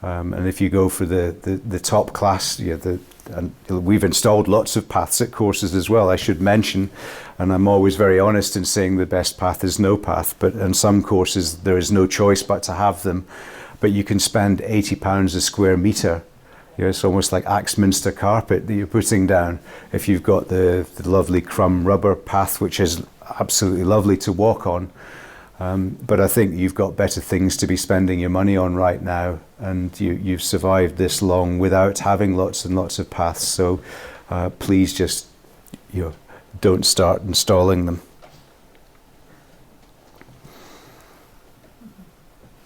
And if you go for the top class, and we've installed lots of paths at courses as well, I should mention, and I'm always very honest in saying the best path is no path, but in some courses there is no choice but to have them. But you can spend £80 a square metre. It's almost like Axminster carpet that you're putting down if you've got the lovely crumb rubber path, which is absolutely lovely to walk on. But I think you've got better things to be spending your money on right now, and you've survived this long without having lots and lots of paths. So please just don't start installing them.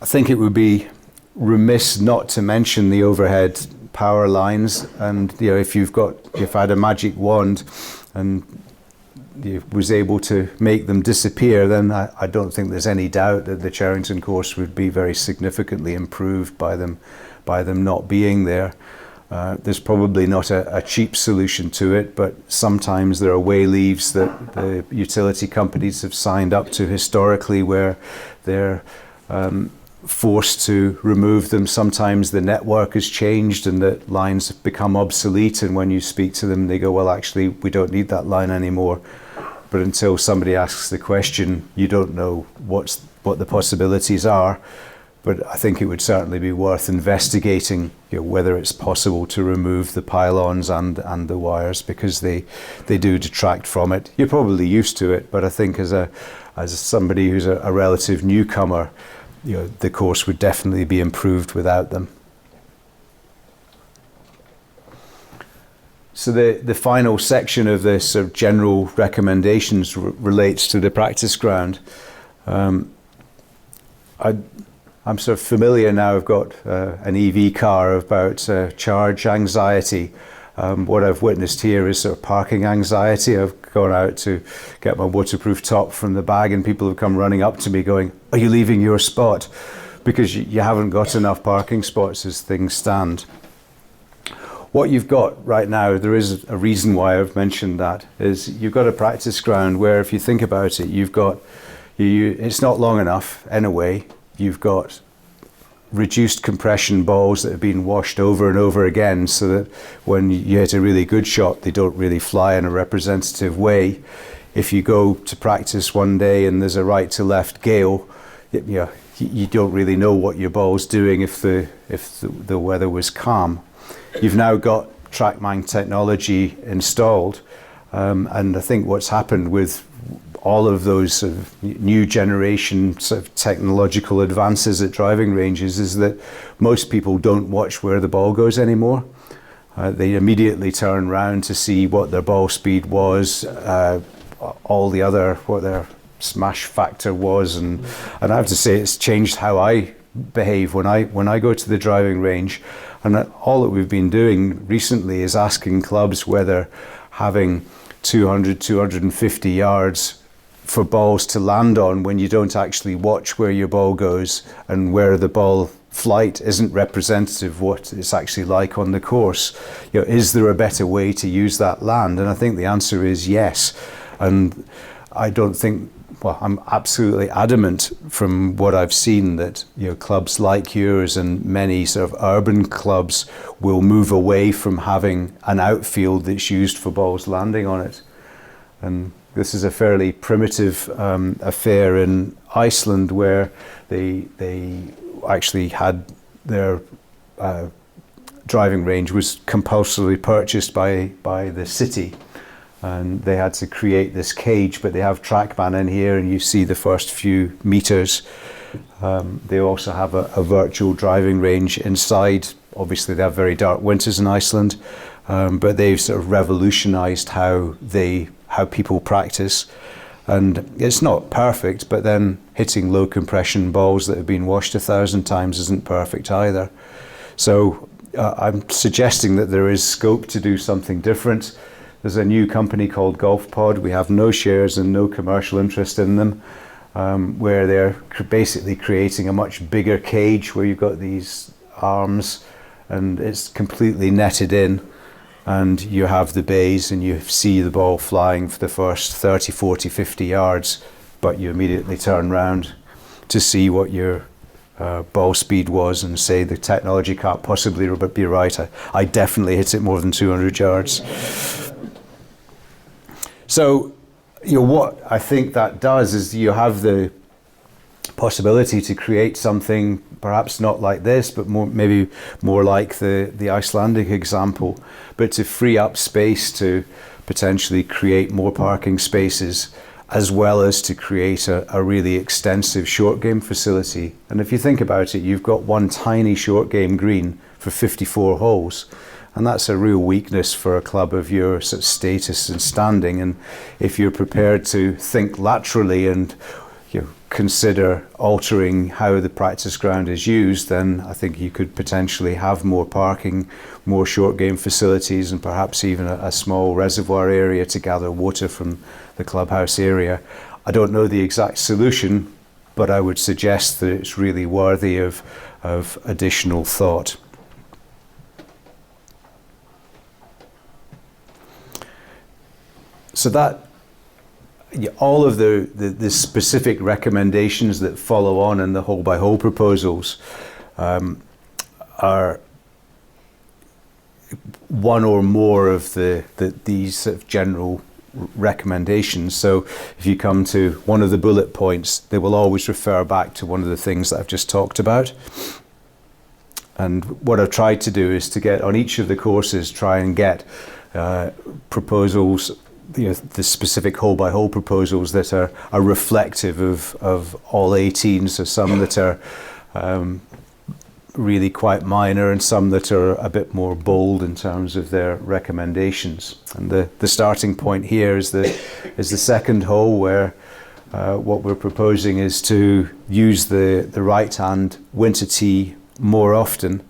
I think it would be remiss not to mention the overhead power lines, and if I had a magic wand and was able to make them disappear, then I don't think there's any doubt that the Cherington course would be very significantly improved by them not being there. There's probably not a cheap solution to it, but sometimes there are way leaves that the utility companies have signed up to historically where they're forced to remove them. Sometimes the network has changed and the lines have become obsolete, and when you speak to them they go, well, actually we don't need that line anymore. but until somebody asks the question, you don't know what the possibilities are. But I think it would certainly be worth investigating, whether it's possible to remove the pylons and the wires, because they do detract from it. You're probably used to it, but I think as somebody who's a relative newcomer, the course would definitely be improved without them. So the final section of this sort of general recommendations relates to the practice ground. I'm sort of familiar now. I've got an EV car about charge anxiety. What I've witnessed here is sort of parking anxiety. I've gone out to get my waterproof top from the bag, and people have come running up to me going, "Are you leaving your spot?" Because you haven't got enough parking spots as things stand. What you've got right now, there is a reason why I've mentioned that, is you've got a practice ground where, if you think about it, it's not long enough anyway. You've got reduced compression balls that have been washed over and over again, so that when you hit a really good shot, they don't really fly in a representative way. If you go to practice one day and there's a right to left gale, you don't really know what your ball's doing if the weather was calm. You've now got TrackMan technology installed, and I think what's happened with all of those sort of new generation sort of technological advances at driving ranges is that most people don't watch where the ball goes anymore. They immediately turn around to see what their ball speed was, what their smash factor was, and I have to say it's changed how I behave when I go to the driving range. And all that we've been doing recently is asking clubs whether having 200, 250 yards for balls to land on when you don't actually watch where your ball goes and where the ball flight isn't representative of what it's actually like on the course. Is there a better way to use that land? And I think the answer is yes. And I don't think, I'm absolutely adamant from what I've seen that clubs like yours and many sort of urban clubs will move away from having an outfield that's used for balls landing on it. And this is a fairly primitive affair in Iceland, where they actually had their driving range was compulsorily purchased by the city. And they had to create this cage, but they have TrackMan in here, and you see the first few meters. They also have a virtual driving range inside. Obviously, they have very dark winters in Iceland, but they've sort of revolutionized how people practice. And it's not perfect, but then hitting low compression balls that have been washed 1,000 times isn't perfect either. So I'm suggesting that there is scope to do something different. There's a new company called Golf Pod. We have no shares and no commercial interest in them, where they're basically creating a much bigger cage where you've got these arms and it's completely netted in, and you have the bays and you see the ball flying for the first 30, 40, 50 yards, but you immediately turn around to see what your ball speed was and say the technology can't possibly be right. I definitely hit it more than 200 yards. So, what I think that does is you have the possibility to create something perhaps not like this, but maybe more like the Icelandic example, but to free up space to potentially create more parking spaces, as well as to create a really extensive short game facility. And if you think about it, you've got one tiny short game green for 54 holes. And that's a real weakness for a club of your sort of status and standing. And if you're prepared to think laterally and consider altering how the practice ground is used, then I think you could potentially have more parking, more short game facilities, and perhaps even a small reservoir area to gather water from the clubhouse area. I don't know the exact solution, but I would suggest that it's really worthy of additional thought. So that all of the specific recommendations that follow on in the hole by hole proposals are one or more of these sort of general recommendations. So if you come to one of the bullet points, they will always refer back to one of the things that I've just talked about. And what I've tried to do is to get on each of the courses, try and get proposals, the specific hole-by-hole proposals that are reflective of all 18. So some that are really quite minor, and some that are a bit more bold in terms of their recommendations. And the starting point here is the second hole, where what we're proposing is to use the right-hand winter tee more often,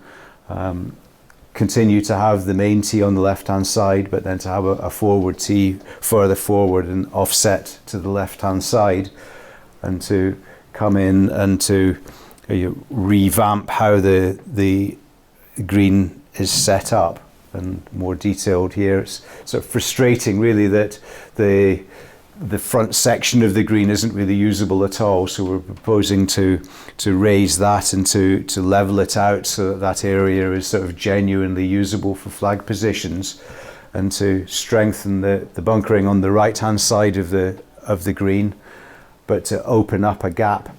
continue to have the main tee on the left-hand side, but then to have a forward tee further forward and offset to the left-hand side, and to come in and to revamp how the green is set up. And more detailed here, it's sort of frustrating really that the front section of the green isn't really usable at all, so we're proposing to raise that and to level it out so that area is sort of genuinely usable for flag positions, and to strengthen the bunkering on the right hand side of the green, but to open up a gap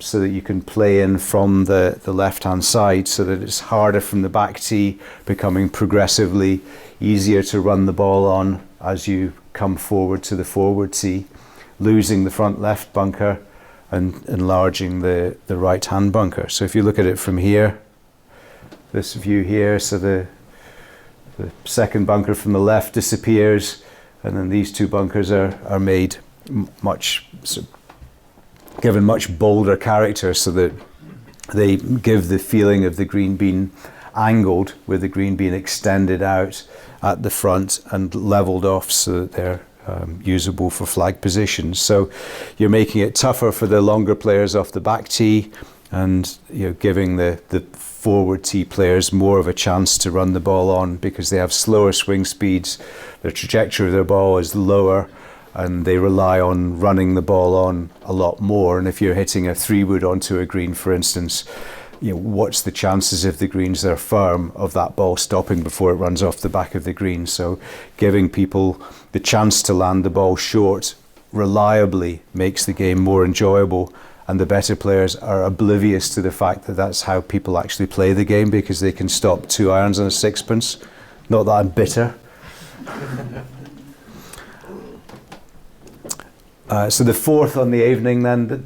so that you can play in from the left hand side, so that it's harder from the back tee, becoming progressively easier to run the ball on as you come forward to the forward tee, losing the front left bunker and enlarging the right hand bunker. So if you look at it from here, this view here, so the second bunker from the left disappears, and then these two bunkers are made given much bolder character, so that they give the feeling of the green being angled, with the green being extended out at the front and leveled off so that they're usable for flag positions. So you're making it tougher for the longer players off the back tee, and giving the forward tee players more of a chance to run the ball on, because they have slower swing speeds, the trajectory of their ball is lower, and they rely on running the ball on a lot more. And if you're hitting a 3-wood onto a green, for instance, what's the chances, if the greens are firm, of that ball stopping before it runs off the back of the green? So giving people the chance to land the ball short reliably makes the game more enjoyable, and the better players are oblivious to the fact that that's how people actually play the game, because they can stop 2 irons on a sixpence. Not that I'm bitter. So the fourth on the Avening, then,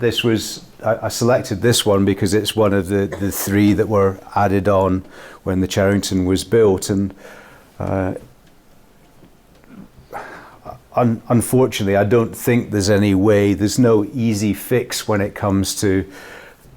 I selected this one because it's one of the 3 that were added on when the Cherington was built, and unfortunately I don't think there's no easy fix when it comes to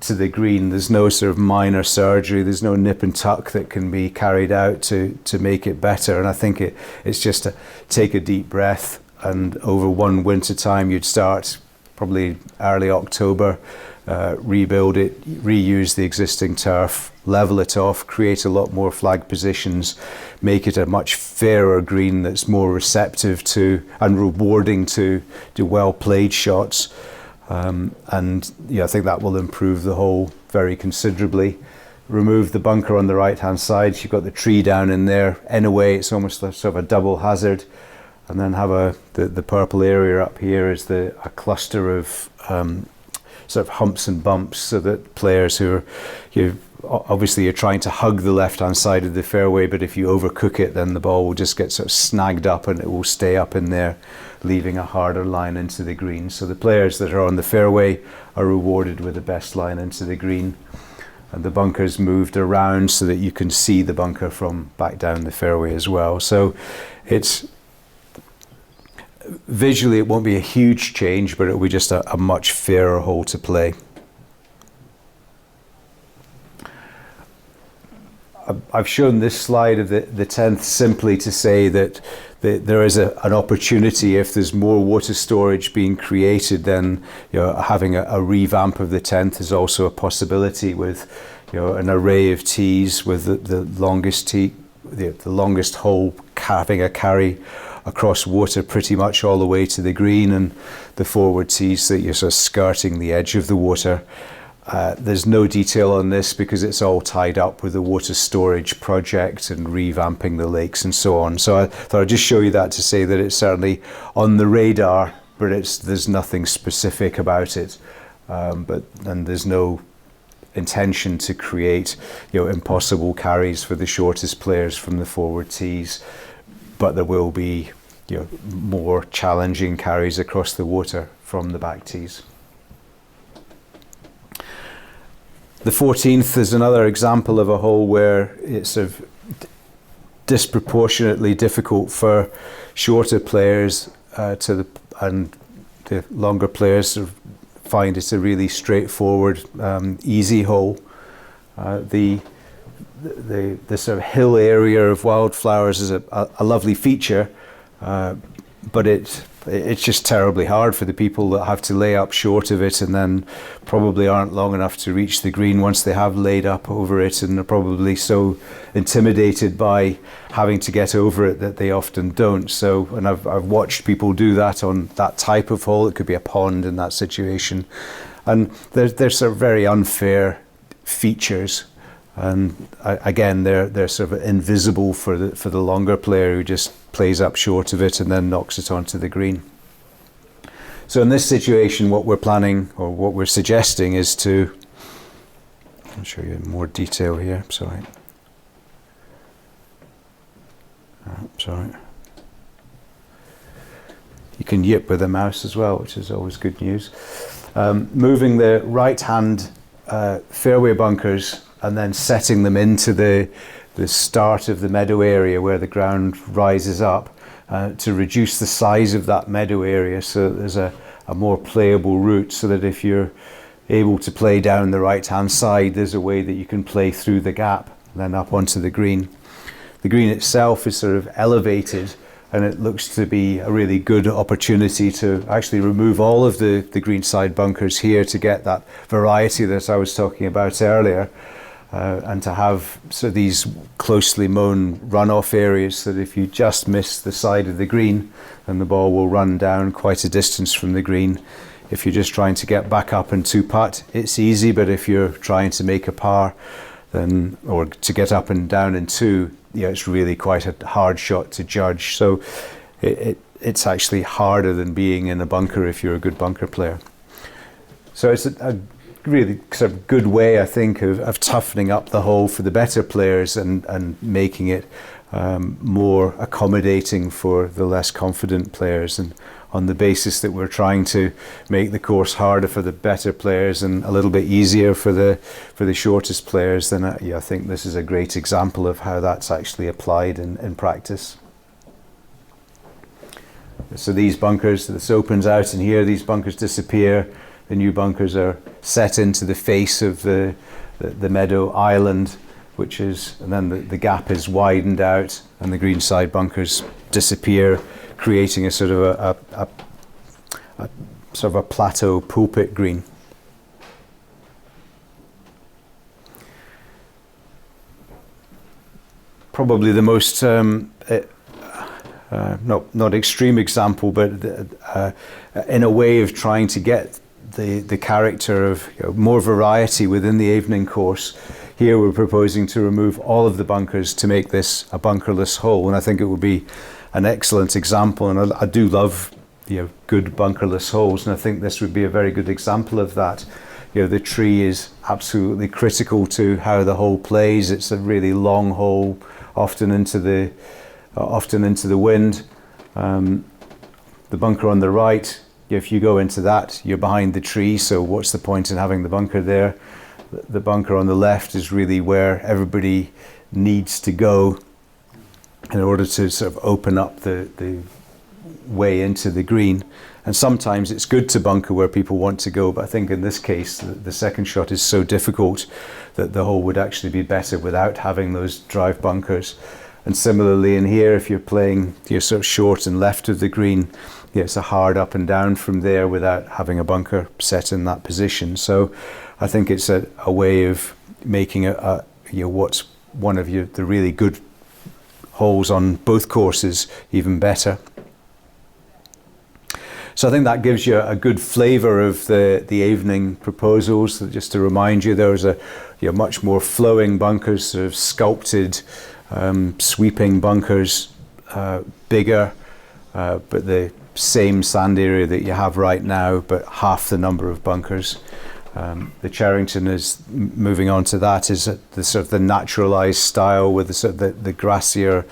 the green. There's no sort of minor surgery, there's no nip and tuck that can be carried out to make it better. And I think it's just to take a deep breath, and over one winter time you'd start probably early October, rebuild it, reuse the existing turf, level it off, create a lot more flag positions, make it a much fairer green that's more receptive to and rewarding to well played shots. And I think that will improve the hole very considerably. Remove the bunker on the right hand side, you've got the tree down in there. In a way, it's almost sort of a double hazard. And then have the purple area up here is a cluster of sort of humps and bumps, so that players who are, obviously you're trying to hug the left hand side of the fairway, but if you overcook it, then the ball will just get sort of snagged up and it will stay up in there, leaving a harder line into the green. So the players that are on the fairway are rewarded with the best line into the green, and the bunkers moved around so that you can see the bunker from back down the fairway as well. So it's visually, it won't be a huge change, but it will be just a much fairer hole to play. I've shown this slide of the 10th simply to say that there is an opportunity, if there's more water storage being created, then having a revamp of the 10th is also a possibility, with an array of tees, with the longest tee, the longest hole having a carry across water pretty much all the way to the green, and the forward tees that you're sort of skirting the edge of the water. There's no detail on this because it's all tied up with the water storage project and revamping the lakes and so on. So I thought I'd just show you that to say that it's certainly on the radar, but there's nothing specific about it. And there's no intention to create, impossible carries for the shortest players from the forward tees, but there will be, more challenging carries across the water from the back tees. The 14th is another example of a hole where it's sort of disproportionately difficult for shorter players and the longer players sort of find it a really straightforward, easy hole. The sort of hill area of Wildflowers is a lovely feature, but it's just terribly hard for the people that have to lay up short of it and then probably aren't long enough to reach the green once they have laid up over it, and are probably so intimidated by having to get over it that they often don't. So, and I've watched people do that on that type of hole. It could be a pond in that situation, and there's sort of very unfair features. And again, they're sort of invisible for the longer player who just plays up short of it and then knocks it onto the green. So in this situation, what we're planning, or what we're suggesting, is to, I'll show you in more detail here. Sorry. You can yip with a mouse as well, which is always good news. Moving the right-hand fairway bunkers and then setting them into the start of the meadow area where the ground rises up, to reduce the size of that meadow area so that there's a more playable route, so that if you're able to play down the right hand side, there's a way that you can play through the gap and then up onto the green. The green itself is sort of elevated, and it looks to be a really good opportunity to actually remove all of the greenside bunkers here to get that variety that I was talking about earlier. And to have these closely mown runoff areas, so that if you just miss the side of the green, then the ball will run down quite a distance from the green. If you're just trying to get back up and two putt, it's easy, but if you're trying to make a par, then, or to get up and down in two, it's really quite a hard shot to judge. So it's actually harder than being in a bunker if you're a good bunker player. So it's a really sort of good way, I think, of toughening up the hole for the better players and making it more accommodating for the less confident players, and on the basis that we're trying to make the course harder for the better players and a little bit easier for the shortest players, then I think this is a great example of how that's actually applied in practice. So these bunkers, this opens out in here, these bunkers disappear. The new bunkers are set into the face of the meadow island, which is, and then the gap is widened out, and the greenside bunkers disappear, creating a sort of a plateau pulpit green. Probably the most not extreme example, but in a way of trying to get the character of more variety within the Avening course. Here we're proposing to remove all of the bunkers to make this a bunkerless hole, and I think it would be an excellent example, and I do love good bunkerless holes, and I think this would be a very good example of that. The tree is absolutely critical to how the hole plays. It's a really long hole, often into the wind. The bunker on the right, if you go into that, you're behind the tree, so what's the point in having the bunker there? The bunker on the left is really where everybody needs to go in order to sort of open up the way into the green. And sometimes it's good to bunker where people want to go, but I think in this case the second shot is so difficult that the hole would actually be better without having those drive bunkers. And similarly in here, if you're playing sort of short and left of the green, it's a hard up and down from there without having a bunker set in that position. So I think it's a way of making what's one of the really good holes on both courses even better. So I think that gives you a good flavour of the Avening proposals. Just to remind you, there's much more flowing bunkers, sort of sculpted, sweeping bunkers, bigger, but the same sand area that you have right now, but half the number of bunkers. The Cherington is moving on to that, is the sort of the naturalised style with the sort of the grassier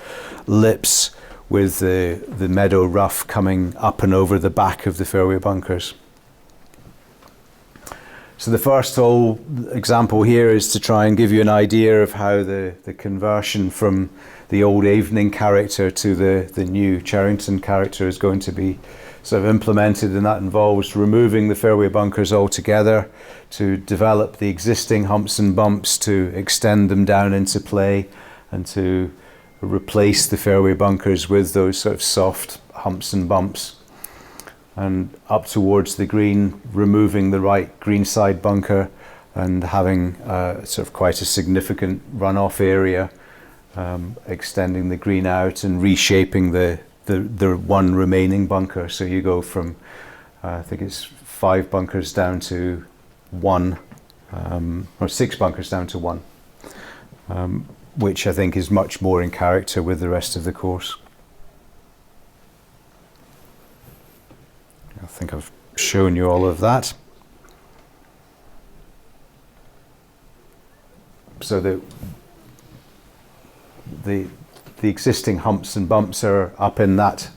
lips, with the meadow rough coming up and over the back of the fairway bunkers. So the first whole example here is to try and give you an idea of how the conversion from the old Avening character to the new Cherington character is going to be sort of implemented, and that involves removing the fairway bunkers altogether to develop the existing humps and bumps, to extend them down into play, and to replace the fairway bunkers with those sort of soft humps and bumps. And up towards the green, removing the right greenside bunker and having sort of quite a significant runoff area, extending the green out and reshaping the one remaining bunker. So you go from, I think it's 5 bunkers down to 1, or 6 bunkers down to 1, which I think is much more in character with the rest of the course. I think I've shown you all of that. So the existing humps and bumps are up in that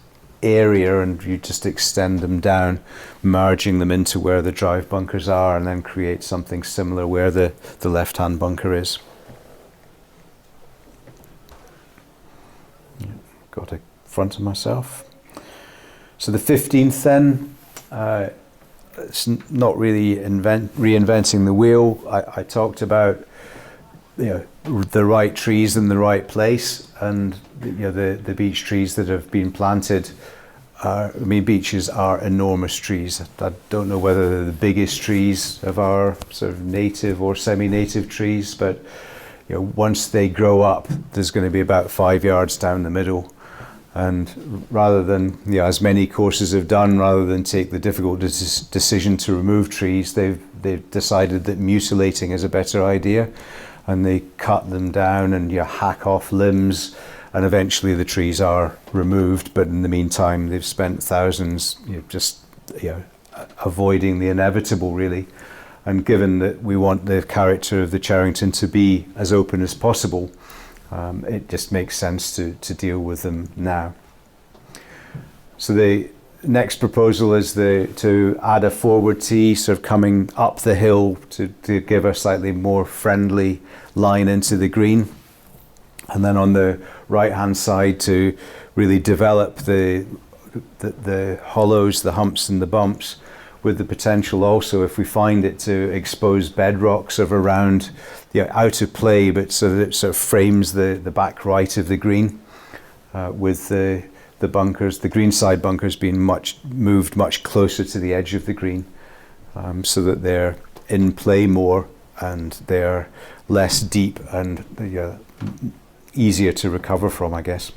area, and you just extend them down, merging them into where the drive bunkers are, and then create something similar where the left-hand bunker is. Got in front of myself. So the 15th then, it's not really reinventing the wheel. I talked about the right trees in the right place, and the beech trees that have been planted. Beeches are enormous trees. I don't know whether they're the biggest trees of our sort of native or semi-native trees, but once they grow up, there's going to be about 5 yards down the middle. And rather than, as many courses have done, rather than take the difficult decision to remove trees, they've decided that mutilating is a better idea, and they cut them down and hack off limbs, and eventually the trees are removed. But in the meantime, they've spent thousands avoiding the inevitable, really. And given that we want the character of the Cherington to be as open as possible, it just makes sense to deal with them now. So the next proposal is to add a forward tee, sort of coming up the hill to give a slightly more friendly line into the green. And then on the right hand side to really develop the hollows, the humps and the bumps, with the potential also, if we find it, to expose bedrocks of around out of play, but so that it sort of frames the back right of the green, with the bunkers, the greenside bunkers being moved much closer to the edge of the green, so that they're in play more and they're less deep and easier to recover from, I guess.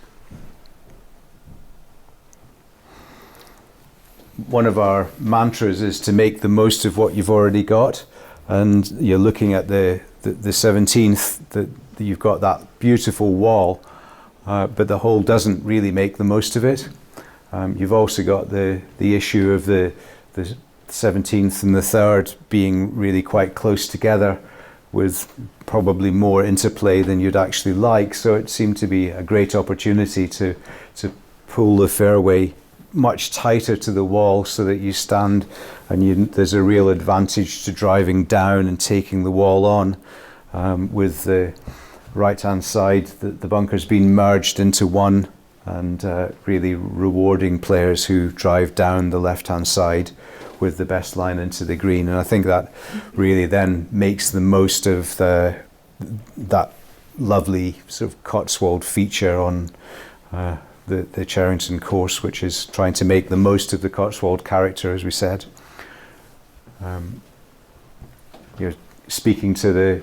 One of our mantras is to make the most of what you've already got, and you're looking at the 17th, that you've got that beautiful wall, but the hole doesn't really make the most of it. You've also got the issue of the 17th and the 3rd being really quite close together, with probably more interplay than you'd actually like. So it seemed to be a great opportunity to pull the fairway much tighter to the wall, so that you stand and there's a real advantage to driving down and taking the wall on, with the right hand side, the bunkers being merged into one, and really rewarding players who drive down the left hand side with the best line into the green. And I think that really then makes the most of that lovely sort of Cotswold feature on the Cherington course, which is trying to make the most of the Cotswold character, as we said. You're speaking to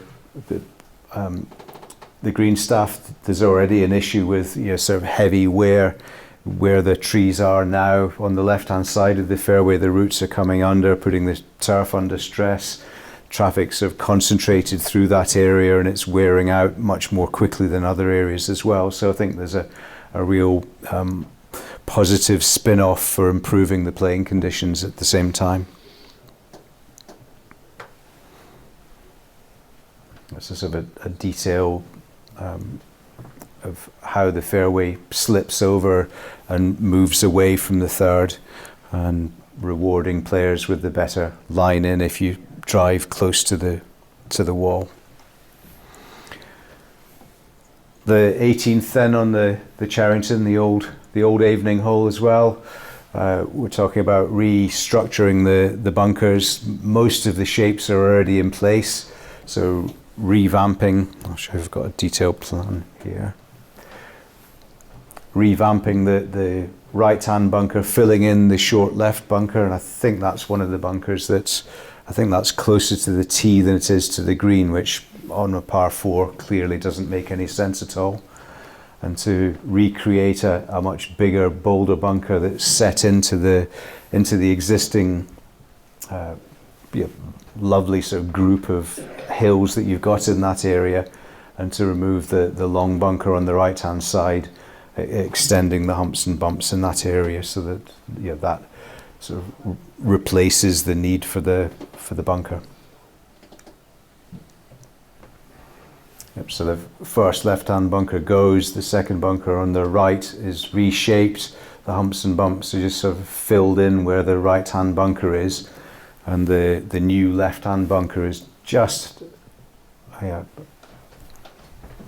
the green staff. There's already an issue with sort of heavy wear where the trees are now on the left-hand side of the fairway. The roots are coming under, putting the turf under stress. Traffic's sort of concentrated through that area, and it's wearing out much more quickly than other areas as well. So I think there's a real positive spin-off for improving the playing conditions at the same time. This is sort of a detail of how the fairway slips over and moves away from the third, and rewarding players with the better line in if you drive close to the wall. The 18th then on the Cherington, the old Avening hole as well. We're talking about restructuring the bunkers. Most of the shapes are already in place, so revamping. I'll show you, I've got a detailed plan here. Revamping the right-hand bunker, filling in the short left bunker, and I think that's one of the bunkers that's closer to the tee than it is to the green, which on a par 4 clearly doesn't make any sense at all. And to recreate a much bigger, bolder bunker that's set into the existing lovely sort of group of hills that you've got in that area, and to remove the long bunker on the right hand side, extending the humps and bumps in that area, so that that sort of replaces the need for the bunker. Yep, so the first left-hand bunker goes, the second bunker on the right is reshaped, the humps and bumps are just sort of filled in where the right-hand bunker is, and the new left-hand bunker is just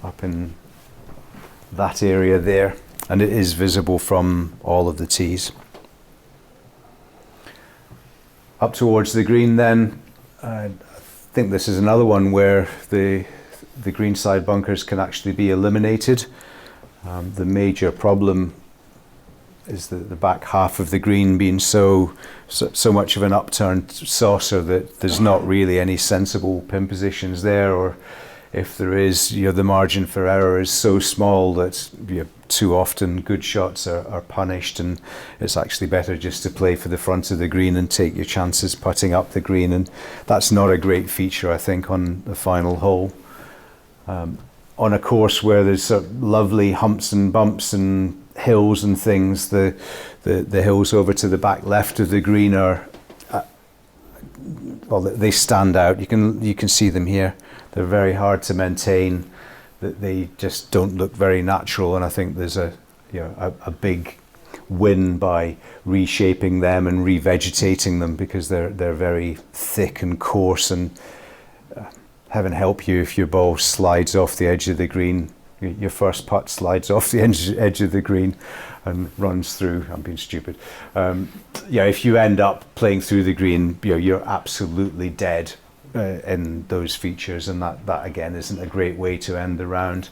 up in that area there, and it is visible from all of the tees. Up towards the green then, I think this is another one where the greenside bunkers can actually be eliminated. The major problem is the back half of the green being so much of an upturned saucer that there's not really any sensible pin positions there, or if there is, the margin for error is so small that too often good shots are punished, and it's actually better just to play for the front of the green and take your chances putting up the green, and that's not a great feature, I think, on the final hole. On a course where there's sort of lovely humps and bumps and hills and things, the hills over to the back left of the green are they stand out. You can see them here. They're very hard to maintain. That they just don't look very natural, and I think there's a big win by reshaping them and revegetating them, because they're very thick and coarse, and heaven help you if your ball slides off the edge of the green. Your first putt slides off the edge of the green and runs through. I'm being stupid. If you end up playing through the green, you're absolutely dead in those features, and that again isn't a great way to end the round.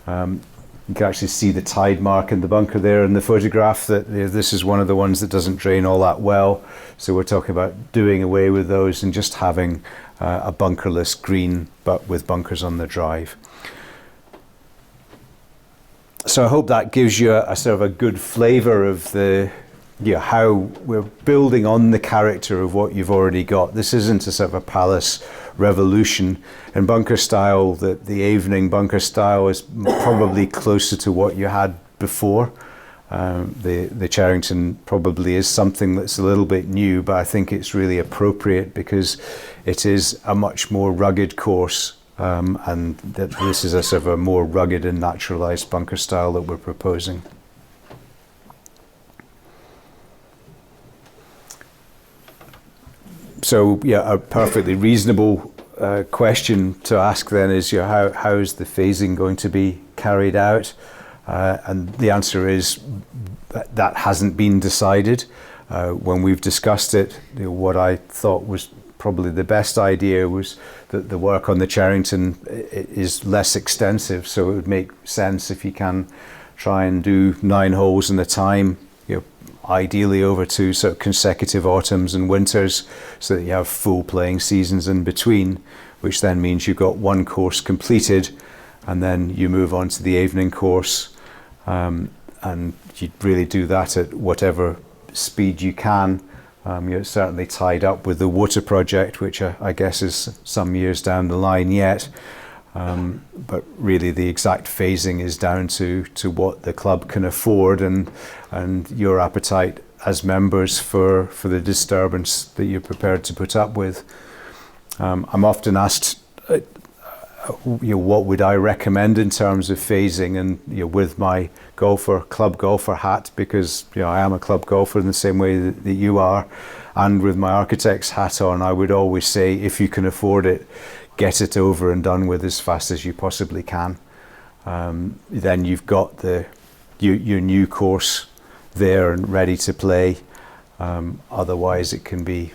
You can actually see the tide mark in the bunker there in the photograph. That this is one of the ones that doesn't drain all that well, so we're talking about doing away with those and just having a bunkerless green, but with bunkers on the drive. So I hope that gives you a sort of a good flavour of how we're building on the character of what you've already got. This isn't a sort of a palace revolution. In bunker style, the Avening bunker style is probably closer to what you had before. The Cherington probably is something that's a little bit new, but I think it's really appropriate because it is a much more rugged course, and that this is a sort of a more rugged and naturalised bunker style that we're proposing. So a perfectly reasonable question to ask then is, how is the phasing going to be carried out? And the answer is that hasn't been decided. When we've discussed it, what I thought was probably the best idea was that the work on the Cherington is less extensive, so it would make sense if you can try and do 9 holes in a time, ideally over 2 sort of consecutive autumns and winters, so that you have full playing seasons in between, which then means you've got one course completed, and then you move on to the Avening course. and you really do that at whatever speed you can. You're certainly tied up with the water project, which I guess is some years down the line yet. But really the exact phasing is down to what the club can afford and your appetite as members for the disturbance that you're prepared to put up with. I'm often asked, what would I recommend in terms of phasing, and with my club golfer hat, because I am a club golfer in the same way that you are, and with my architect's hat on, I would always say, if you can afford it, get it over and done with as fast as you possibly can. Then you've got your new course there and ready to play. Otherwise it can be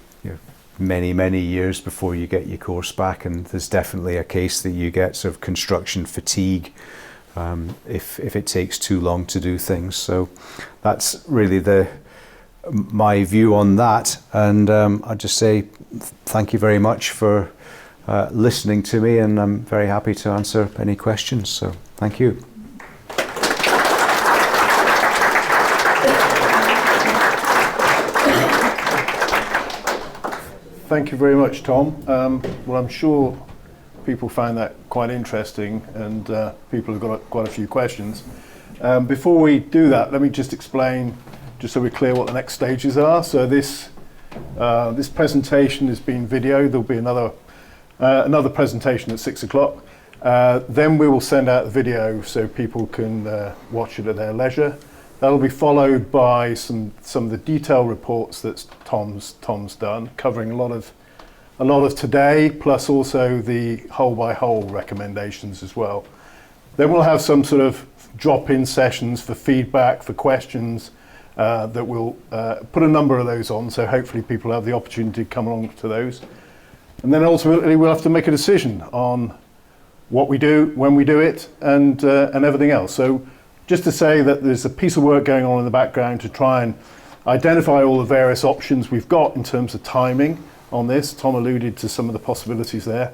many years before you get your course back, and there's definitely a case that you get sort of construction fatigue if it takes too long to do things. So that's really my view on that, and I'd just say thank you very much for listening to me, and I'm very happy to answer any questions, so thank you.
Thank you very much, Tom. Well, I'm sure people found that quite interesting, and people have got quite a few questions. Before we do that, let me just explain, just so we're clear, what the next stages are. So this presentation is being videoed. There'll be another presentation at 6 o'clock. Then we will send out the video so people can watch it at their leisure. That'll be followed by some of the detailed reports that Tom's done, covering a lot of today, plus also the hole by hole recommendations as well. Then we'll have some sort of drop-in sessions for feedback, for questions, that we'll put a number of those on, so hopefully people have the opportunity to come along to those. And then ultimately we'll have to make a decision on what we do, when we do it, and everything else. So just to say that there's a piece of work going on in the background to try and identify all the various options we've got in terms of timing on this. Tom alluded to some of the possibilities there.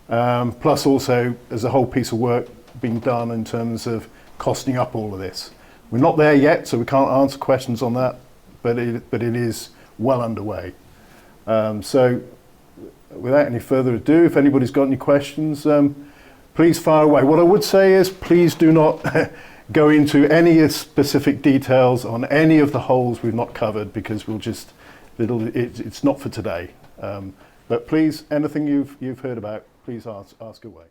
Plus also there's a whole piece of work being done in terms of costing up all of this. We're not there yet, so we can't answer questions on that, but it is well underway. So without any further ado, if anybody's got any questions, please fire away. What I would say is, please do not go into any specific details on any of the holes we've not covered, because it's not for today. But please, anything you've heard about, please ask away.